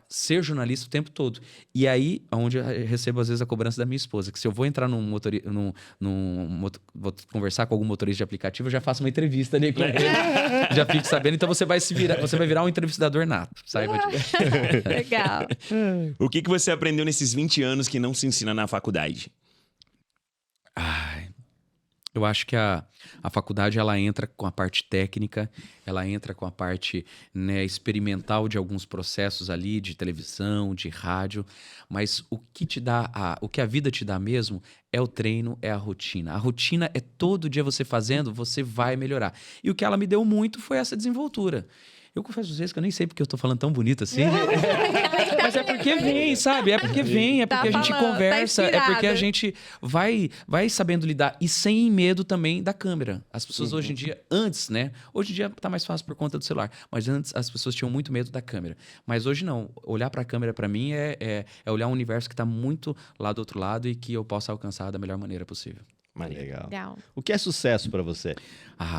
ser jornalista o tempo todo. E aí, onde eu recebo às vezes a cobrança da minha esposa, que se eu vou entrar vou conversar com algum motorista de aplicativo, eu já faço uma entrevista ali com ele. Já fico sabendo. Então você vai virar um entrevistador nato. Saiba disso. Legal. O que você aprendeu nesses 20 anos que não se ensina na faculdade? Eu acho que a faculdade ela entra com a parte técnica, ela entra com a parte, né, experimental de alguns processos ali, de televisão, de rádio, mas o que a vida te dá mesmo é o treino, é a rotina. A rotina é todo dia você fazendo, você vai melhorar. E o que ela me deu muito foi essa desenvoltura. Eu confesso a vocês que eu nem sei porque eu tô falando tão bonito assim. Mas é porque vem, sabe? É porque vem, é porque a gente conversa, é porque a gente vai sabendo lidar e sem medo também da câmera. As pessoas hoje em dia, antes, né? Hoje em dia tá mais fácil por conta do celular, mas antes as pessoas tinham muito medo da câmera. Mas hoje não. Olhar pra câmera pra mim é olhar um universo que tá muito lá do outro lado e que eu possa alcançar da melhor maneira possível. Legal. O que é sucesso pra você?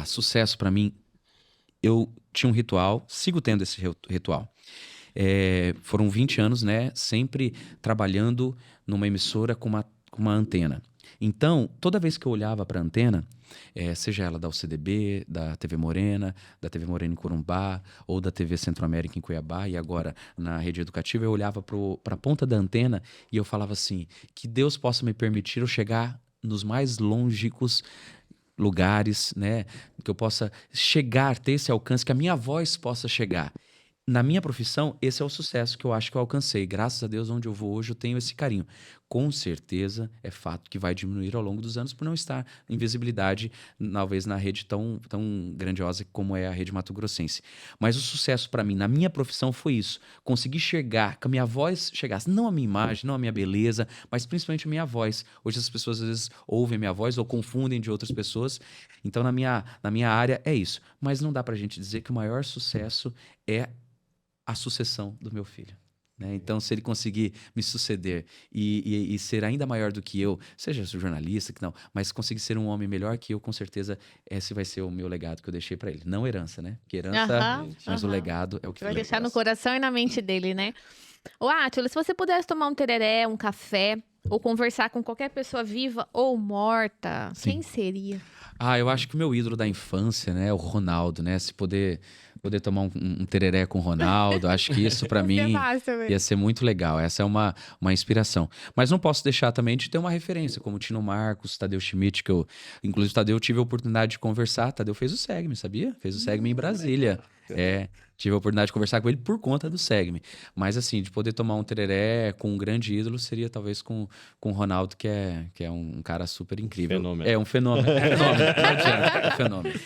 Sucesso pra mim. Eu tinha um ritual, sigo tendo esse ritual. Foram 20 anos, né? Sempre trabalhando numa emissora com uma antena. Então, toda vez que eu olhava para a antena, seja ela da UCDB, da TV Morena, da TV Morena em Corumbá, ou da TV Centro-América em Cuiabá, e agora na rede educativa, eu olhava para a ponta da antena e eu falava assim, que Deus possa me permitir eu chegar nos mais longínquos lugares, né? Que eu possa chegar, ter esse alcance, que a minha voz possa chegar. Na minha profissão, esse é o sucesso que eu acho que eu alcancei. Graças a Deus, onde eu vou hoje, eu tenho esse carinho. Com certeza, é fato que vai diminuir ao longo dos anos por não estar em visibilidade, talvez na rede tão grandiosa como é a Rede Mato Grossense. Mas o sucesso para mim, na minha profissão, foi isso. Conseguir chegar, que a minha voz chegasse, não a minha imagem, não a minha beleza, mas principalmente a minha voz. Hoje as pessoas, às vezes, ouvem a minha voz ou confundem de outras pessoas. Então, na minha área, é isso. Mas não dá pra gente dizer que o maior sucesso é a sucessão do meu filho. Né? Então, se ele conseguir me suceder e ser ainda maior do que eu, seja jornalista, que não, mas conseguir ser um homem melhor que eu, com certeza, esse vai ser o meu legado que eu deixei para ele. Não herança, né? Porque herança, mas o legado é o que vai deixar no coração e na mente dele, né? Ô, Átila, se você pudesse tomar um tereré, um café, ou conversar com qualquer pessoa viva ou morta, quem seria? Eu acho que o meu ídolo da infância, né, é o Ronaldo, né? Se poder tomar um tereré com o Ronaldo, acho que isso para mim ia ser muito legal. Essa é uma inspiração. Mas não posso deixar também de ter uma referência, como Tino Marcos, Tadeu Schmidt, que inclusive o Tadeu tive a oportunidade de conversar. Tadeu fez o SEGME, sabia? Fez o SEGME em Brasília. Tive a oportunidade de conversar com ele por conta do SEGME. Mas assim, de poder tomar um tereré com um grande ídolo seria talvez com o Ronaldo, que é um cara super incrível. Fenômeno. É um fenômeno. Não adianta, é um fenômeno.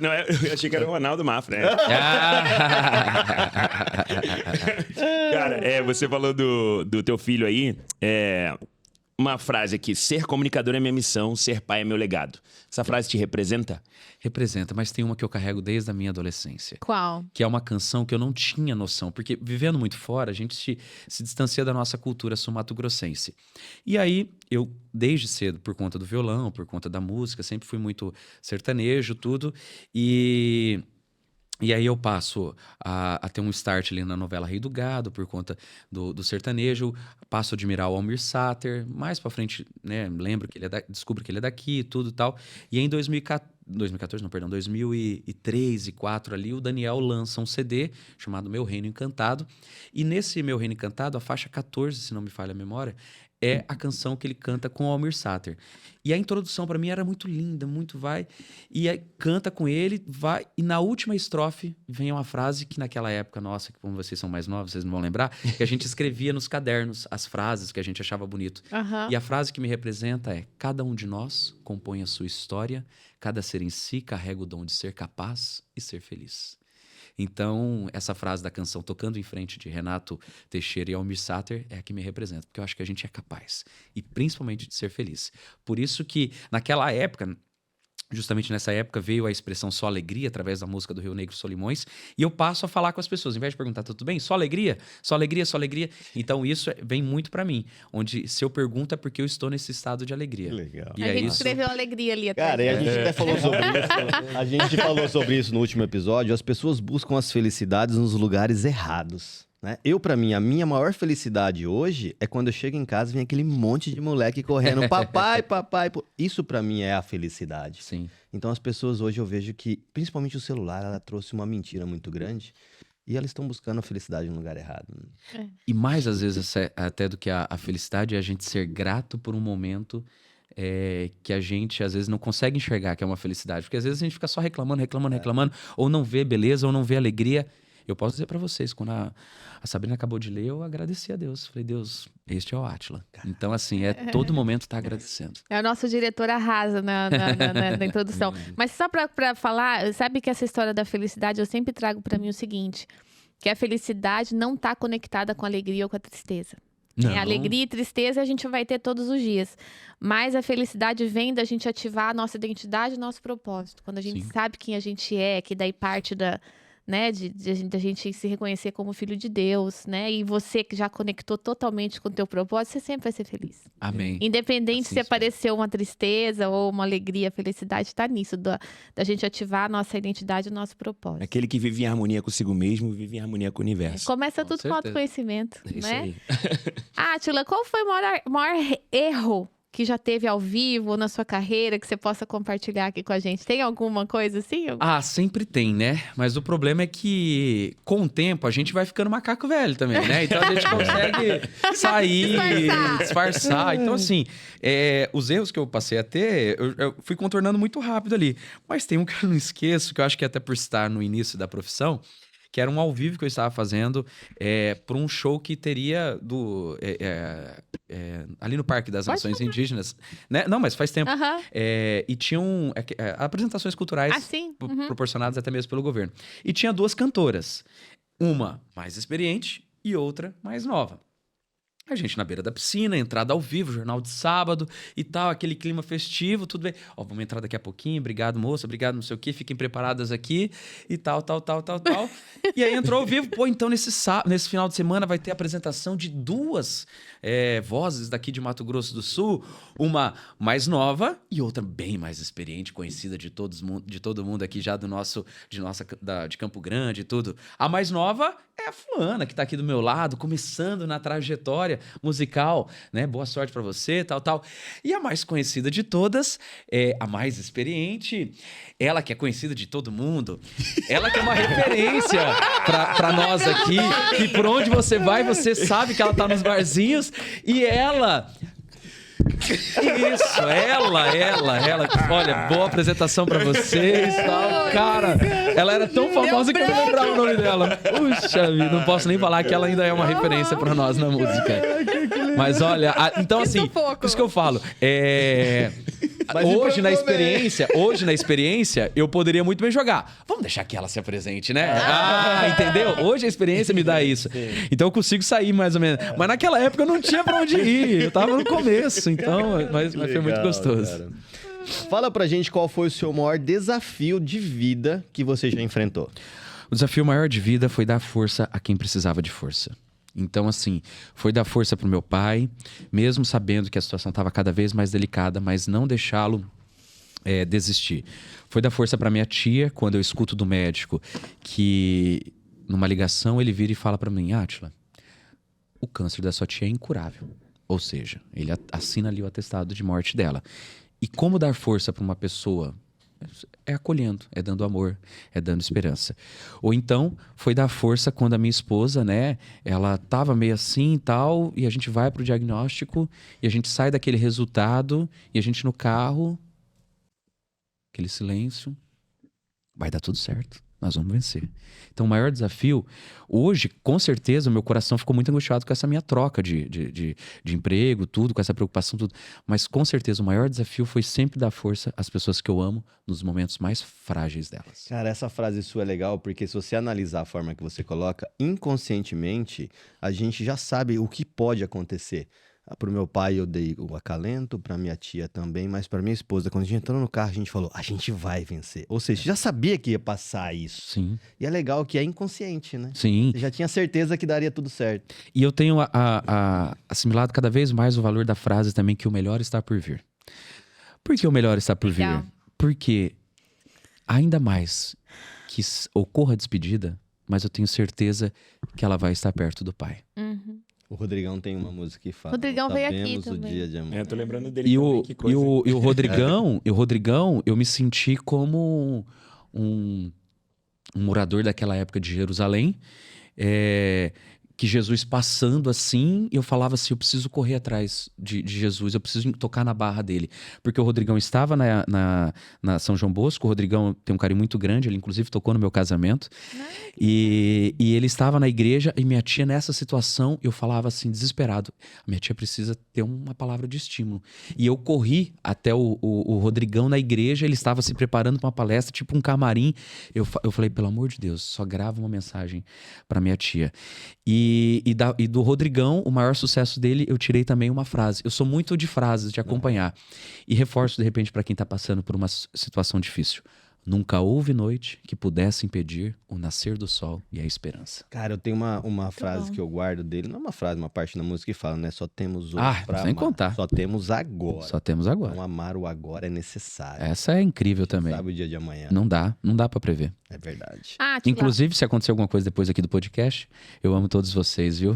Não, eu achei que era o Ronaldo Mafra, né? Ah! Cara, você falou do teu filho aí. uma frase aqui: ser comunicador é minha missão, ser pai é meu legado. Essa frase te representa? Representa, mas tem uma que eu carrego desde a minha adolescência. Qual? Que é uma canção que eu não tinha noção, porque vivendo muito fora, a gente se distancia da nossa cultura sul-mato-grossense. E aí, eu, desde cedo, por conta do violão, por conta da música, sempre fui muito sertanejo, tudo, E aí eu passo a ter um start ali na novela Rei do Gado, por conta do sertanejo, passo a admirar o Almir Sater, mais pra frente, né, lembro que descubro que ele é daqui e tudo e tal. E aí em 2013 e 2004 ali, o Daniel lança um CD chamado Meu Reino Encantado. E nesse Meu Reino Encantado, a faixa 14, se não me falha a memória, é a canção que ele canta com o Almir Sater. E a introdução pra mim era muito linda, muito vai. E aí canta com ele, vai. E na última estrofe vem uma frase que naquela época, nossa, que como vocês são mais novos, vocês não vão lembrar, que a gente escrevia nos cadernos as frases que a gente achava bonito. Aham. E a frase que me representa é: cada um de nós compõe a sua história, cada ser em si carrega o dom de ser capaz e ser feliz. Então, essa frase da canção Tocando em Frente, de Renato Teixeira e Almir Sater, é a que me representa, porque eu acho que a gente é capaz, e principalmente de ser feliz. Por isso que, naquela época, justamente nessa época, veio a expressão só alegria, através da música do Rio Negro Solimões, e eu passo a falar com as pessoas, ao invés de perguntar, tudo bem? Só alegria? Só alegria, só alegria? Então, isso vem muito pra mim, onde se eu pergunto é porque eu estou nesse estado de alegria. Que legal. E A é gente isso. escreveu alegria ali atrás. Cara, e a gente até falou sobre isso. A gente falou sobre isso no último episódio. As pessoas buscam as felicidades nos lugares errados, né? Pra mim, a minha maior felicidade hoje é quando eu chego em casa e vem aquele monte de moleque correndo. Papai, papai. Isso pra mim é a felicidade. Sim. Então as pessoas hoje eu vejo que, principalmente o celular, ela trouxe uma mentira muito grande. E elas estão buscando a felicidade no lugar errado. E mais, às vezes, até do que a felicidade, é a gente ser grato por um momento que a gente, às vezes, não consegue enxergar que é uma felicidade. Porque, às vezes, a gente fica só reclamando, ou não vê beleza, ou não vê alegria. Eu posso dizer pra vocês, quando a Sabrina acabou de ler, eu agradeci a Deus. Falei, Deus, este é o Átila. Então, assim, todo momento tá agradecendo. É o nosso diretor arrasa na introdução. Mas só pra falar, sabe que essa história da felicidade, eu sempre trago pra mim o seguinte, que a felicidade não tá conectada com a alegria ou com a tristeza. Não. Alegria e tristeza a gente vai ter todos os dias. Mas a felicidade vem da gente ativar a nossa identidade e nosso propósito. Quando a gente Sim. sabe quem a gente é, que daí parte da... né, de a gente se reconhecer como filho de Deus, né? E você que já conectou totalmente com o teu propósito, você sempre vai ser feliz. Amém. Independente Assim se espero. apareceu uma tristeza ou uma alegria, a felicidade está nisso, da gente ativar a nossa identidade e o nosso propósito. Aquele que vive em harmonia consigo mesmo, vive em harmonia com o universo. Começa Com tudo com certeza. autoconhecimento, É isso né? aí. Átila, qual foi o maior erro que já teve ao vivo ou na sua carreira que você possa compartilhar aqui com a gente? Tem alguma coisa assim? Ah, sempre tem, né? Mas o problema é que, com o tempo, a gente vai ficando macaco velho também, né? Então a gente consegue sair, disfarçar. Então, assim, os erros que eu passei a ter, eu fui contornando muito rápido ali. Mas tem um que eu não esqueço, que eu acho que até por estar no início da profissão, que era um ao vivo que eu estava fazendo para um show que teria ali no Parque das Pode Nações Indígenas. Né? Não, mas faz tempo. Aham. E tinham apresentações culturais Assim? proporcionadas até mesmo pelo governo. E tinha duas cantoras. Uma mais experiente e outra mais nova. A gente na beira da piscina, entrada ao vivo, jornal de sábado e tal, aquele clima festivo, tudo bem. Ó, vamos entrar daqui a pouquinho, obrigado, moça, obrigado, não sei o quê, fiquem preparadas aqui e tal. E aí entrou ao vivo, pô, então nesse final de semana vai ter a apresentação de duas vozes daqui de Mato Grosso do Sul, uma mais nova e outra bem mais experiente, conhecida de todo mundo aqui já de Campo Grande e tudo. A mais nova é a fulana, que tá aqui do meu lado, começando na trajetória musical, né? Boa sorte pra você, tal. E a mais conhecida de todas é a mais experiente, ela que é conhecida de todo mundo, ela que é uma referência pra nós aqui, que por onde você vai, você sabe que ela tá nos barzinhos, e ela... Isso, ela. Olha, boa apresentação pra vocês, tal. Cara, ela era tão famosa que eu não lembrava o nome dela. Puxa vida, não posso nem falar que ela ainda é uma referência pra nós na música. Mas olha, então assim, por isso que eu falo, Mas e Hoje pra na experiência, eu poderia muito bem jogar. Vamos deixar que ela se apresente, né? Entendeu? Hoje a experiência me dá isso. Então eu consigo sair mais ou menos. Mas naquela época eu não tinha pra onde ir. Eu tava no começo, então... Mas foi muito gostoso. Cara. Fala pra gente qual foi o seu maior desafio de vida que você já enfrentou. O desafio maior de vida foi dar força a quem precisava de força. Então, assim, foi dar força pro meu pai, mesmo sabendo que a situação estava cada vez mais delicada, mas não deixá-lo desistir. Foi dar força pra minha tia, quando eu escuto do médico que, numa ligação, ele vira e fala pra mim: Átila, o câncer da sua tia é incurável. Ou seja, ele assina ali o atestado de morte dela. E como dar força para uma pessoa? É acolhendo, é dando amor, é dando esperança. Ou então, foi dar força quando a minha esposa, né, ela tava meio assim e tal, e a gente vai pro diagnóstico, e a gente sai daquele resultado, e a gente no carro, aquele silêncio, vai dar tudo certo, nós vamos vencer. Então, o maior desafio, hoje, com certeza, o meu coração ficou muito angustiado com essa minha troca de emprego, tudo, com essa preocupação, tudo. Mas, com certeza, o maior desafio foi sempre dar força às pessoas que eu amo nos momentos mais frágeis delas. Cara, essa frase sua é legal, porque se você analisar a forma que você coloca, inconscientemente, a gente já sabe o que pode acontecer. Pro meu pai eu dei o acalento, pra minha tia também, mas pra minha esposa, quando a gente entrou no carro, a gente falou, a gente vai vencer. Ou seja, já sabia que ia passar isso. Sim. E é legal que é inconsciente, né? Sim. Você já tinha certeza que daria tudo certo. E eu tenho assimilado cada vez mais o valor da frase também, que o melhor está por vir. Por que o melhor está por Legal. vir? Porque ainda mais que ocorra a despedida, mas eu tenho certeza que ela vai estar perto do pai. Uhum. O Rodrigão tem uma música que fala. Rodrigão veio aqui "Sabemos também." o dia de amanhã. Tô lembrando dele E também, o, que e, coisa. o, e o Rodrigão, eu me senti como um morador daquela época de Jerusalém, que Jesus passando assim, eu falava assim, eu preciso correr atrás de Jesus, eu preciso tocar na barra dele. Porque o Rodrigão estava na São João Bosco, o Rodrigão tem um carinho muito grande, ele inclusive tocou no meu casamento, e ele estava na igreja, e minha tia nessa situação, eu falava assim, desesperado, a minha tia precisa ter uma palavra de estímulo. E eu corri até o Rodrigão na igreja, ele estava se preparando para uma palestra, tipo um camarim, eu falei, pelo amor de Deus, só grava uma mensagem para minha tia. E do Rodrigão, o maior sucesso dele, eu tirei também uma frase. Eu sou muito de frases, de acompanhar. E reforço, de repente, para quem tá passando por uma situação difícil. Nunca houve noite que pudesse impedir o nascer do sol e a esperança. Cara, eu tenho uma frase bom. que eu guardo dele. Não é uma frase, uma parte da música que fala, né? Só temos hoje pra sem amar. contar. Só temos agora. Só temos agora. Então amar o agora é necessário. Essa é incrível também. Sabe o dia de amanhã. Não dá para prever. É verdade. Átila, Inclusive, se acontecer alguma coisa depois aqui do podcast, eu amo todos vocês, viu?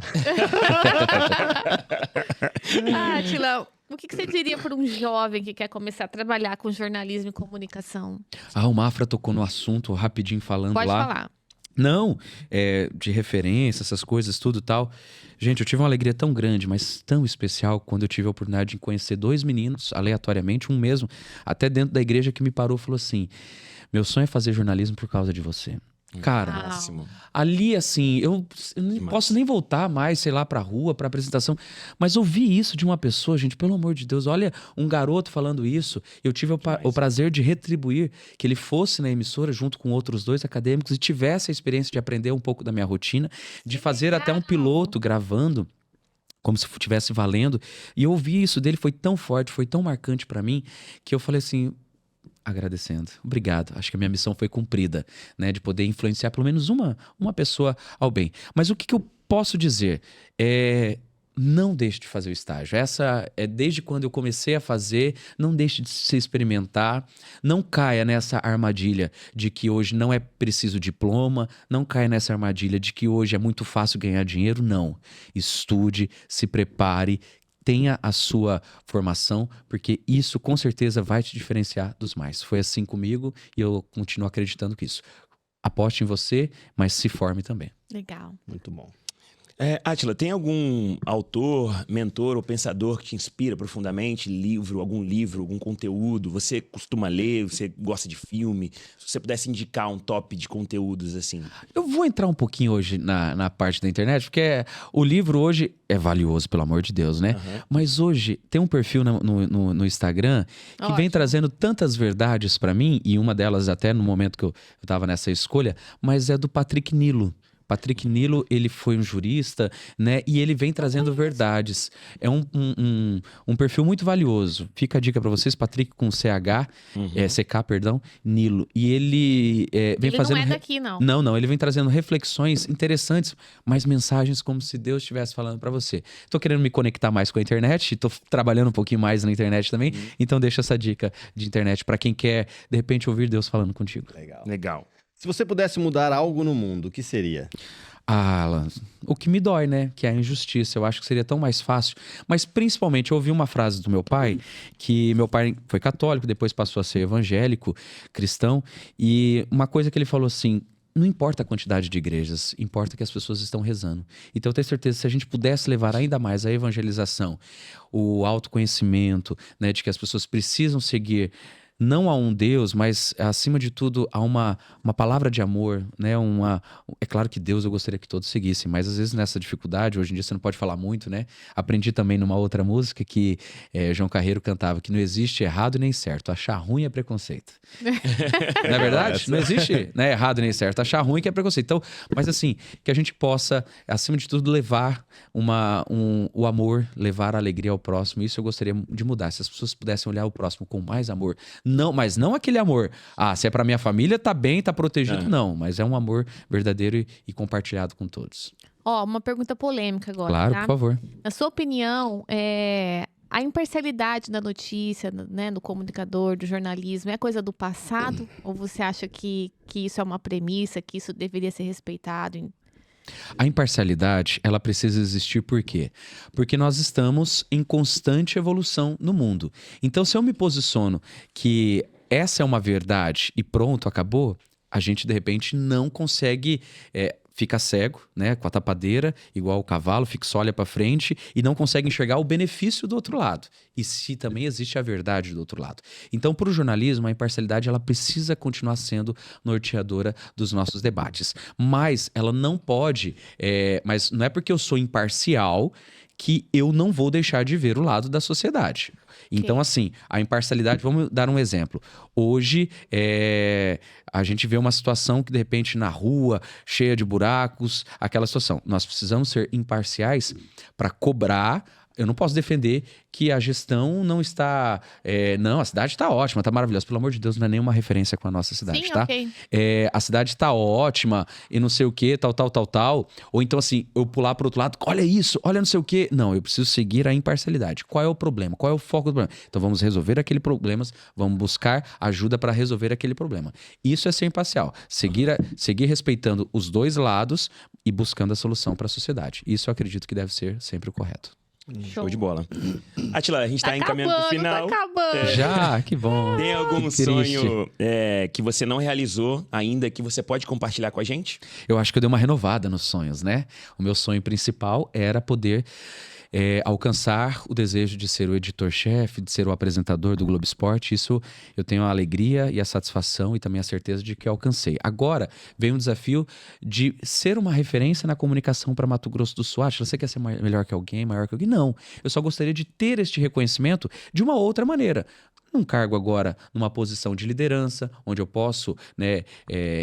Átila, o que você diria para um jovem que quer começar a trabalhar com jornalismo e comunicação? O Mafra tocou no assunto rapidinho falando Pode lá. falar. Não, de referência, essas coisas, tudo e tal. Gente, eu tive uma alegria tão grande, mas tão especial, quando eu tive a oportunidade de conhecer 2 meninos, aleatoriamente, um mesmo, até dentro da igreja, que me parou e falou assim, meu sonho é fazer jornalismo por causa de você. Cara, Máximo. ali assim, eu não posso nem voltar mais, sei lá, pra rua, pra apresentação, mas ouvir isso de uma pessoa, gente, pelo amor de Deus, olha, um garoto falando isso, eu tive o prazer de retribuir, que ele fosse na emissora junto com outros 2 acadêmicos e tivesse a experiência de aprender um pouco da minha rotina, de fazer até um piloto gravando, como se estivesse valendo, e eu ouvi isso dele, foi tão forte, foi tão marcante pra mim, que eu falei assim, agradecendo. Obrigado. Acho que a minha missão foi cumprida, né? De poder influenciar pelo menos uma pessoa ao bem. Mas o que eu posso dizer? Não deixe de fazer o estágio. Essa é desde quando eu comecei a fazer, não deixe de se experimentar, não caia nessa armadilha de que hoje não é preciso diploma, não caia nessa armadilha de que hoje é muito fácil ganhar dinheiro, não. Estude, se prepare, tenha a sua formação, porque isso com certeza vai te diferenciar dos mais. Foi assim comigo e eu continuo acreditando que isso. Aposte em você, mas se forme também. Legal. Muito bom. Átila, tem algum autor, mentor ou pensador que te inspira profundamente? Algum livro, algum conteúdo? Você costuma ler? Você gosta de filme? Se você pudesse indicar um top de conteúdos, assim. Eu vou entrar um pouquinho hoje na parte da internet, porque o livro hoje é valioso, pelo amor de Deus, né? Uhum. Mas hoje tem um perfil no Instagram que vem Ótimo. trazendo tantas verdades pra mim, e uma delas até no momento que eu tava nessa escolha, mas é do Patrick Nilo. Patrick Nilo, ele foi um jurista, né? E ele vem trazendo verdades. É um perfil muito valioso. Fica a dica pra vocês, Patrick com CH, CK, perdão, Nilo. E ele vem Ele fazendo... não é daqui, não. Não, ele vem trazendo reflexões interessantes, mas mensagens como se Deus estivesse falando pra você. Tô querendo me conectar mais com a internet, tô trabalhando um pouquinho mais na internet também, então deixa essa dica de internet pra quem quer, de repente, ouvir Deus falando contigo. Legal. Se você pudesse mudar algo no mundo, o que seria? Alan, o que me dói, né? Que é a injustiça. Eu acho que seria tão mais fácil. Mas, principalmente, eu ouvi uma frase do meu pai, que meu pai foi católico, depois passou a ser evangélico, cristão, e uma coisa que ele falou assim: não importa a quantidade de igrejas, importa que as pessoas estão rezando. Então, eu tenho certeza que se a gente pudesse levar ainda mais a evangelização, o autoconhecimento, né, de que as pessoas precisam seguir não a um Deus, mas acima de tudo a uma palavra de amor, né? É claro que Deus eu gostaria que todos seguissem, mas às vezes nessa dificuldade, hoje em dia você não pode falar muito, né? Aprendi também numa outra música que João Carreiro cantava que não existe errado nem certo, achar ruim é preconceito. Não é verdade? Não existe, né, errado nem certo, achar ruim que é preconceito. Então, mas assim, que a gente possa, acima de tudo, levar o amor, levar a alegria ao próximo. Isso eu gostaria de mudar, se as pessoas pudessem olhar o próximo com mais amor. Não, mas não aquele amor. Se é pra minha família, tá bem, tá protegido. Não, mas é um amor verdadeiro e compartilhado com todos. Ó, uma pergunta polêmica agora, Claro, tá? por favor. Na sua opinião, a imparcialidade da notícia, né, do comunicador, do jornalismo, é coisa do passado? Ou você acha que isso é uma premissa, que isso deveria ser respeitado? A imparcialidade, ela precisa existir por quê? Porque nós estamos em constante evolução no mundo. Então, se eu me posiciono que essa é uma verdade e pronto, acabou, a gente, de repente, não consegue... fica cego, né, com a tapadeira, igual o cavalo, só olha para frente e não consegue enxergar o benefício do outro lado. E se também existe a verdade do outro lado. Então, para o jornalismo, a imparcialidade ela precisa continuar sendo norteadora dos nossos debates. Mas ela não pode, mas não é porque eu sou imparcial que eu não vou deixar de ver o lado da sociedade. Então, assim, a imparcialidade, vamos dar um exemplo. Hoje, a gente vê uma situação que, de repente, na rua, cheia de buracos, aquela situação. Nós precisamos ser imparciais para cobrar. Eu não posso defender que a gestão não está... não, a cidade está ótima, está maravilhosa. Pelo amor de Deus, não é nenhuma referência com a nossa cidade, Sim, tá? ok. A cidade está ótima e não sei o quê, tal. Ou então, assim, eu pular para o outro lado, olha isso, olha não sei o quê. Não, eu preciso seguir a imparcialidade. Qual é o problema? Qual é o foco do problema? Então, vamos resolver aquele problema, vamos buscar ajuda para resolver aquele problema. Isso é ser imparcial. Seguir respeitando os dois lados e buscando a solução para a sociedade. Isso eu acredito que deve ser sempre o correto. Show de bola. Átila, a gente tá encaminhando pro final. Tá acabando. Já, que bom. Tem algum Que triste. sonho que você não realizou ainda que você pode compartilhar com a gente? Eu acho que eu dei uma renovada nos sonhos, né? O meu sonho principal era poder alcançar o desejo de ser o editor-chefe, de ser o apresentador do Globo Esporte. Isso eu tenho a alegria e a satisfação e também a certeza de que alcancei. Agora vem um desafio de ser uma referência na comunicação para Mato Grosso do Sul. Você quer ser melhor que alguém, maior que alguém? Não. Eu só gostaria de ter este reconhecimento de uma outra maneira. Num cargo agora, numa posição de liderança, onde eu posso, né,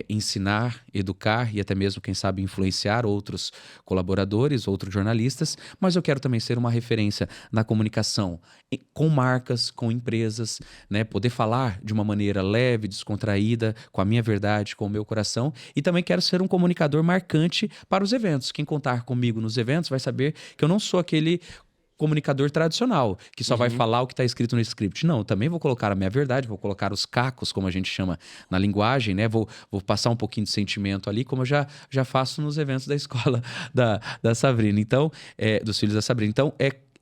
ensinar, educar e até mesmo, quem sabe, influenciar outros colaboradores, outros jornalistas, mas eu quero também ser uma referência na comunicação com marcas, com empresas, né, poder falar de uma maneira leve, descontraída, com a minha verdade, com o meu coração, e também quero ser um comunicador marcante para os eventos. Quem contar comigo nos eventos vai saber que eu não sou aquele comunicador tradicional, que só vai falar o que está escrito no script. Não, eu também vou colocar a minha verdade, vou colocar os cacos, como a gente chama na linguagem, né? Vou passar um pouquinho de sentimento ali, como eu já faço nos eventos da escola da Sabrina. Então, dos filhos da Sabrina. Então,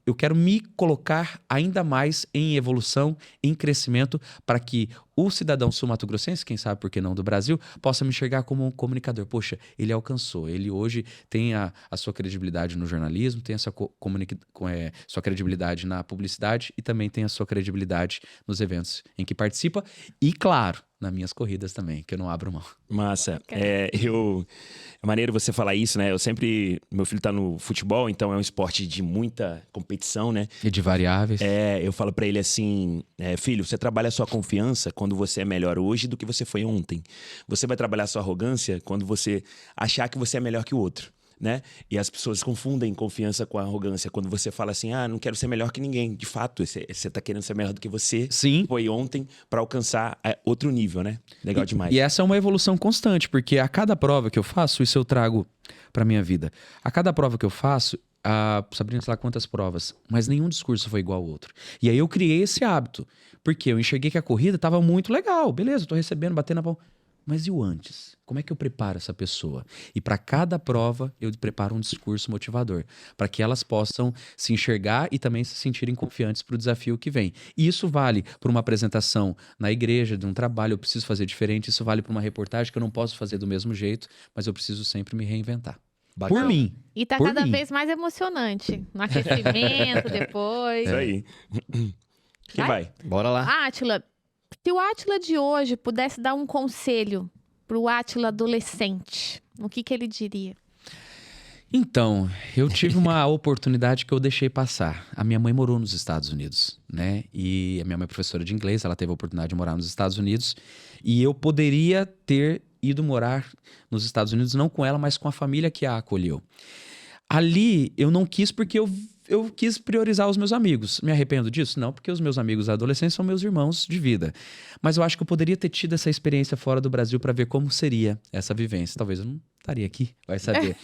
eu quero me colocar ainda mais em evolução, em crescimento, para que o cidadão sul-mato-grossense, quem sabe por que não do Brasil, possa me enxergar como um comunicador. Poxa, ele alcançou, ele hoje tem a sua credibilidade no jornalismo, tem a sua credibilidade na publicidade e também tem a sua credibilidade nos eventos em que participa e, claro, nas minhas corridas também, que eu não abro mão. Massa. É maneiro você falar isso, né? Meu filho tá no futebol, então é um esporte de muita competição, né? E de variáveis. Eu falo pra ele assim, filho, você trabalha a sua confiança quando você é melhor hoje do que você foi ontem. Você vai trabalhar a sua arrogância quando você achar que você é melhor que o outro, né? E as pessoas confundem confiança com arrogância. Quando você fala assim, não quero ser melhor que ninguém. De fato, você tá querendo ser melhor do que você Sim. foi ontem pra alcançar outro nível, né? Legal demais. E essa é uma evolução constante, porque a cada prova que eu faço, isso eu trago pra minha vida. A cada prova que eu faço, a Sabrina, sei lá quantas provas, mas nenhum discurso foi igual ao outro. E aí eu criei esse hábito, porque eu enxerguei que a corrida tava muito legal. Beleza, eu tô recebendo, batendo na palma. Mas e o antes? Como é que eu preparo essa pessoa? E para cada prova, eu preparo um discurso motivador, para que elas possam se enxergar e também se sentirem confiantes para o desafio que vem. E isso vale para uma apresentação na igreja, de um trabalho, eu preciso fazer diferente. Isso vale para uma reportagem que eu não posso fazer do mesmo jeito, mas eu preciso sempre me reinventar. Bacana. Por mim. E tá Por cada mim. vez mais emocionante. No aquecimento, depois. Isso aí. Quem vai? Bora lá. Átila, se o Átila de hoje pudesse dar um conselho pro Átila adolescente, o que ele diria? Então, eu tive uma oportunidade que eu deixei passar. A minha mãe morou nos Estados Unidos, né? E a minha mãe é professora de inglês, ela teve a oportunidade de morar nos Estados Unidos. E eu poderia ter ido morar nos Estados Unidos, não com ela, mas com a família que a acolheu. Ali, eu não quis porque eu quis priorizar os meus amigos. Me arrependo disso? Não, porque os meus amigos adolescentes são meus irmãos de vida. Mas eu acho que eu poderia ter tido essa experiência fora do Brasil para ver como seria essa vivência. Talvez eu não estaria aqui, vai saber.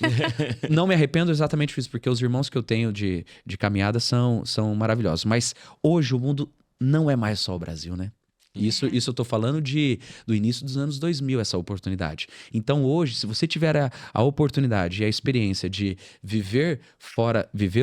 Não me arrependo exatamente disso, porque os irmãos que eu tenho de caminhada são maravilhosos. Mas hoje o mundo não é mais só o Brasil, né? Isso eu tô falando do início dos anos 2000, essa oportunidade. Então hoje, se você tiver a oportunidade e a experiência de viver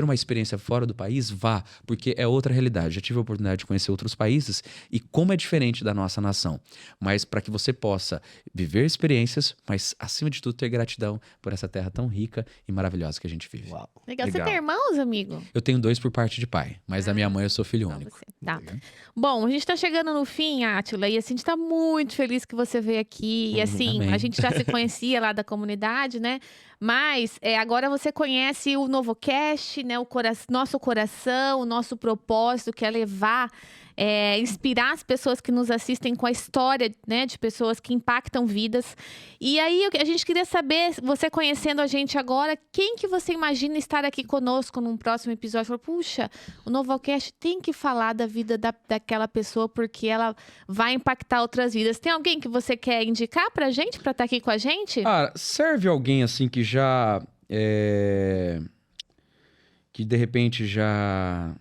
uma experiência fora do país, vá, porque é outra realidade. Já tive a oportunidade de conhecer outros países e como é diferente da nossa nação. Mas para que você possa viver experiências, mas acima de tudo ter gratidão por essa terra tão rica e maravilhosa que a gente vive. Uau. Legal. Você Legal. tem irmãos, amigo? Eu tenho 2 por parte de pai, mas da minha mãe eu sou filho Só único. você. Tá. Bom, a gente tá chegando no fim, Átila, e assim, a gente tá muito feliz que você veio aqui. E assim, Amém. a gente já se conhecia lá da comunidade, né? Mas agora você conhece o NovoCast, né? Nosso coração, o nosso propósito, que é levar, inspirar as pessoas que nos assistem com a história, né? De pessoas que impactam vidas. E aí, a gente queria saber, você conhecendo a gente agora, quem que você imagina estar aqui conosco num próximo episódio? Falou, puxa, o NovoCast tem que falar da vida daquela pessoa, porque ela vai impactar outras vidas. Tem alguém que você quer indicar pra gente, pra estar aqui com a gente? Serve alguém assim que já... que de repente já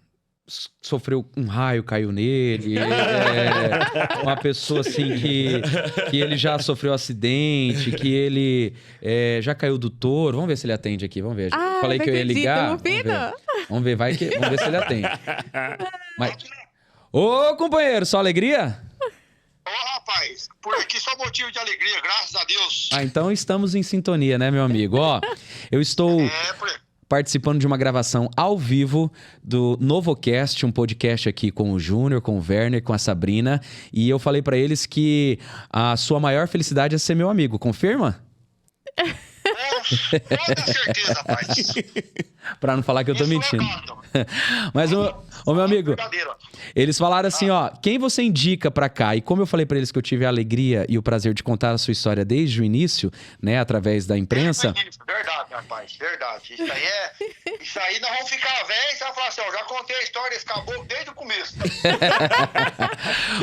sofreu um raio, caiu nele. Uma pessoa assim que ele já sofreu acidente, que ele já caiu do touro. Vamos ver se ele atende aqui, vamos ver. Falei que eu ia ligar. Vamos ver, vamos ver se ele atende. Ô, companheiro, só alegria? Ô, rapaz, por aqui só motivo de alegria, graças a Deus. Então estamos em sintonia, né, meu amigo? Ó, eu estou participando de uma gravação ao vivo do NovoCast, um podcast aqui com o Júnior, com o Werner, com a Sabrina. E eu falei pra eles que a sua maior felicidade é ser meu amigo. Confirma? Com toda certeza, rapaz. Pra não falar que eu tô Isso mentindo. é fato. Mas, ô meu amigo, Verdadeiro. eles falaram assim, ó, quem você indica pra cá? E como eu falei pra eles que eu tive a alegria e o prazer de contar a sua história desde o início, né, através da imprensa... Verdade, rapaz, verdade. Isso aí nós vamos ficar velhos e você vai falar assim, ó, já contei a história desse caboclo desde o começo.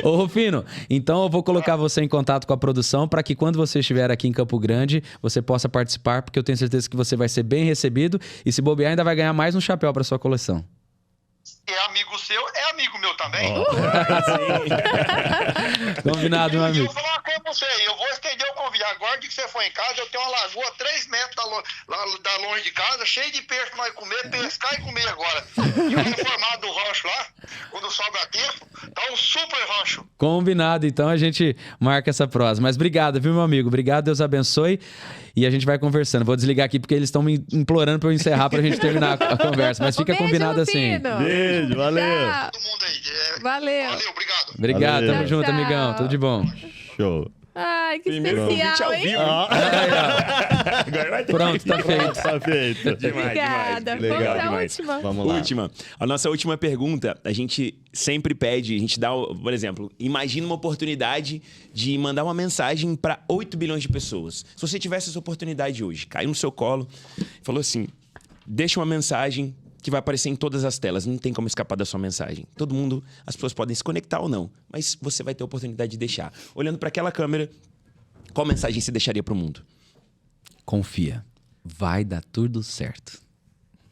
Ô, Rufino, então eu vou colocar você em contato com a produção para que quando você estiver aqui em Campo Grande, você possa participar, porque eu tenho certeza que você vai ser bem recebido e se bobear ainda vai ganhar mais um chapéu para sua coleção. É amigo seu, é amigo meu também. Combinado, meu E eu amigo. vou falar uma coisa pra você, eu vou estender o convite. Agora de que você foi em casa, eu tenho uma lagoa 3 metros da da longe de casa, cheio de peixe pra nós comer, pescar e comer agora. E o reformado do rancho lá, quando sobra tempo, tá um super rancho. Combinado, então a gente marca essa próxima. Mas obrigado, viu, meu amigo? Obrigado, Deus abençoe. E a gente vai conversando. Vou desligar aqui porque eles estão me implorando pra eu encerrar pra gente terminar a conversa. Mas fica Beijo, combinado assim. Rufino. Beijo, valeu. Tchau. Todo mundo aí. Valeu. Valeu, obrigado. Obrigado, Valeu. tamo junto, Tchau. amigão. Tudo de bom. Show. Ai, que Primeiro convite especial, ao hein? vivo. Agora vai ter. Pronto, tá feito. Tá feito. Demais, Obrigada. demais. Vamos pra demais. última. Vamos lá. Última. A nossa última pergunta, a gente sempre pede, a gente dá, por exemplo, imagina uma oportunidade de mandar uma mensagem para 8 bilhões de pessoas. Se você tivesse essa oportunidade hoje, caiu no seu colo, falou assim, deixa uma mensagem que vai aparecer em todas as telas, não tem como escapar da sua mensagem. Todo mundo, as pessoas podem se conectar ou não, mas você vai ter a oportunidade de deixar. Olhando para aquela câmera, qual mensagem você deixaria para o mundo? Confia. Vai dar tudo certo.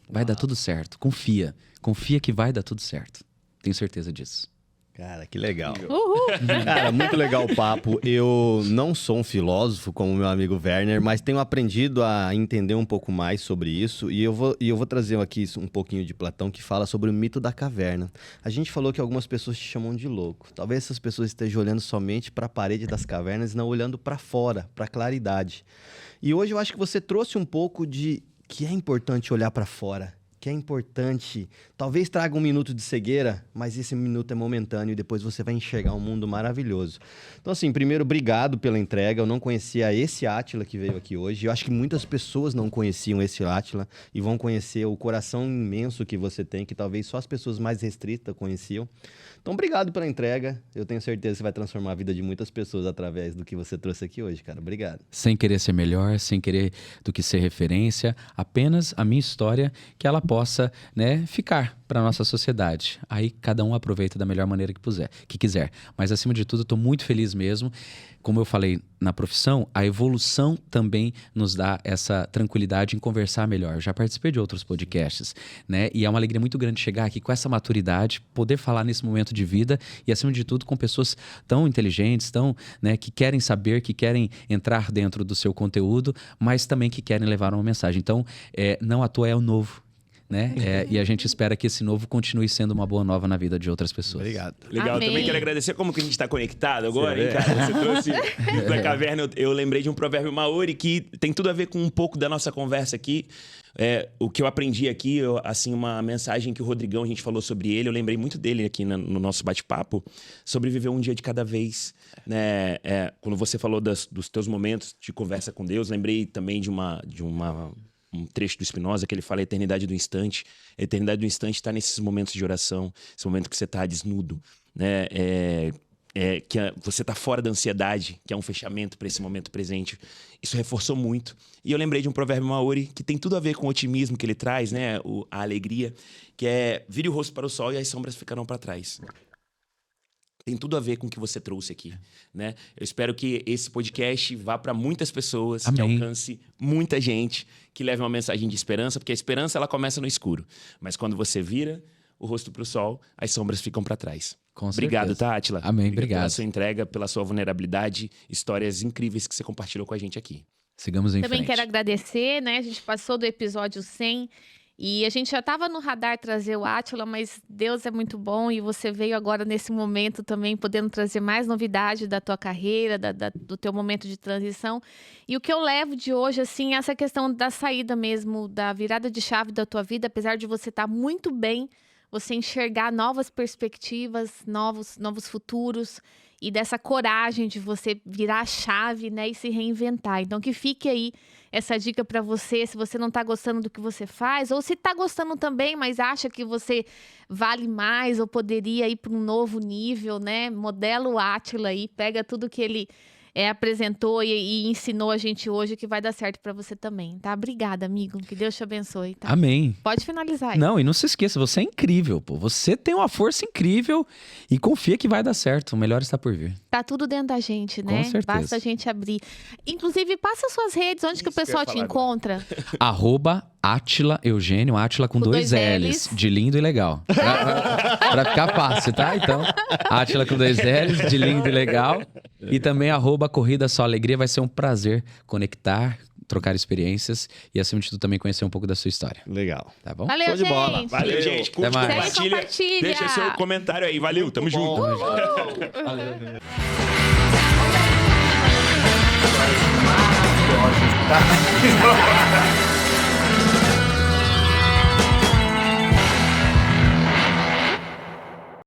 Vai dar tudo certo. Confia. Confia que vai dar tudo certo. Tenho certeza disso. Cara, que legal. Uhul. Cara, muito legal o papo. Eu não sou um filósofo como meu amigo Werner, mas tenho aprendido a entender um pouco mais sobre isso. E eu vou trazer aqui um pouquinho de Platão, que fala sobre o mito da caverna. A gente falou que algumas pessoas te chamam de louco. Talvez essas pessoas estejam olhando somente para a parede das cavernas e não olhando para fora, para a claridade. E hoje eu acho que você trouxe um pouco de que é importante olhar para fora. Que é importante, talvez traga um minuto de cegueira, mas esse minuto é momentâneo e depois você vai enxergar um mundo maravilhoso. Então assim, primeiro, obrigado pela entrega, eu não conhecia esse Átila que veio aqui hoje, eu acho que muitas pessoas não conheciam esse Átila e vão conhecer o coração imenso que você tem, que talvez só as pessoas mais restritas conheciam. Então obrigado pela entrega, eu tenho certeza que vai transformar a vida de muitas pessoas através do que você trouxe aqui hoje, cara, obrigado. Sem querer ser melhor, sem querer do que ser referência, apenas a minha história, que ela possa, né, ficar para nossa sociedade. Aí cada um aproveita da melhor maneira que quiser. Mas acima de tudo, eu estou muito feliz mesmo. Como eu falei na profissão, a evolução também nos dá essa tranquilidade em conversar melhor. Eu já participei de outros podcasts, né? E é uma alegria muito grande chegar aqui com essa maturidade, poder falar nesse momento de vida e, acima de tudo, com pessoas tão inteligentes, tão, né, que querem saber, que querem entrar dentro do seu conteúdo, mas também que querem levar uma mensagem. Então, não à toa é o novo. Né? E a gente espera que esse novo continue sendo uma boa nova na vida de outras pessoas. Obrigado. Legal, Amém. também quero agradecer como que a gente está conectado agora, hein, cara? Você trouxe isso da caverna. Eu lembrei de um provérbio maori que tem tudo a ver com um pouco da nossa conversa aqui. O que eu aprendi aqui, assim, uma mensagem que o Rodrigão, a gente falou sobre ele, eu lembrei muito dele aqui no nosso bate-papo, sobre viver um dia de cada vez, né? Quando você falou dos teus momentos de conversa com Deus, lembrei também de um trecho do Spinoza que ele fala a eternidade do instante. A eternidade do instante está nesses momentos de oração, esse momento que você está desnudo, né? Que você está fora da ansiedade, que é um fechamento para esse momento presente. Isso reforçou muito. E eu lembrei de um provérbio maori que tem tudo a ver com o otimismo que ele traz, né? A alegria, que é vire o rosto para o sol e as sombras ficarão para trás. Tem tudo a ver com o que você trouxe aqui, né? Eu espero que esse podcast vá para muitas pessoas, Amém. que alcance muita gente, que leve uma mensagem de esperança, porque a esperança ela começa no escuro. Mas quando você vira o rosto para o sol, as sombras ficam para trás. Com Obrigado, certeza. tá, Átila? Amém, Pela obrigado. sua entrega, pela sua vulnerabilidade, histórias incríveis que você compartilhou com a gente aqui. Sigamos em Também frente. quero agradecer, né? A gente passou do episódio 100 e a gente já estava no radar trazer o Átila, mas Deus é muito bom e você veio agora nesse momento também podendo trazer mais novidade da tua carreira, do teu momento de transição. E o que eu levo de hoje, assim, é essa questão da saída mesmo, da virada de chave da tua vida, apesar de você estar muito bem, você enxergar novas perspectivas, novos futuros e dessa coragem de você virar a chave, né, e se reinventar. Então que fique aí essa dica para você, se você não está gostando do que você faz, ou se está gostando também, mas acha que você vale mais ou poderia ir para um novo nível, né? Modela o Átila aí, pega tudo que ele apresentou e ensinou a gente hoje, que vai dar certo para você também, tá? Obrigada, amigo. Que Deus te abençoe, tá? Amém. Pode finalizar aí. Não, e não se esqueça, você é incrível, pô. Você tem uma força incrível e confia que vai dar certo. O melhor está por vir. Tá tudo dentro da gente, né? Com certeza. Basta a gente abrir. Inclusive, passa suas redes, onde que o Isso que eu pessoal ia te falar encontra? @Átila Eugênio, Átila com dois L's, de lindo e legal. Pra ficar fácil, tá? Então, Átila com 2 L's, de lindo e legal. E também @Corrida Só Alegria. Vai ser um prazer conectar, trocar experiências e, acima de tudo, também conhecer um pouco da sua história. Legal. Tá bom? Valeu, Show de bola. gente. Valeu, gente. Curte, Até mais. compartilha. Deixa seu comentário aí. Valeu, tamo junto. Tá?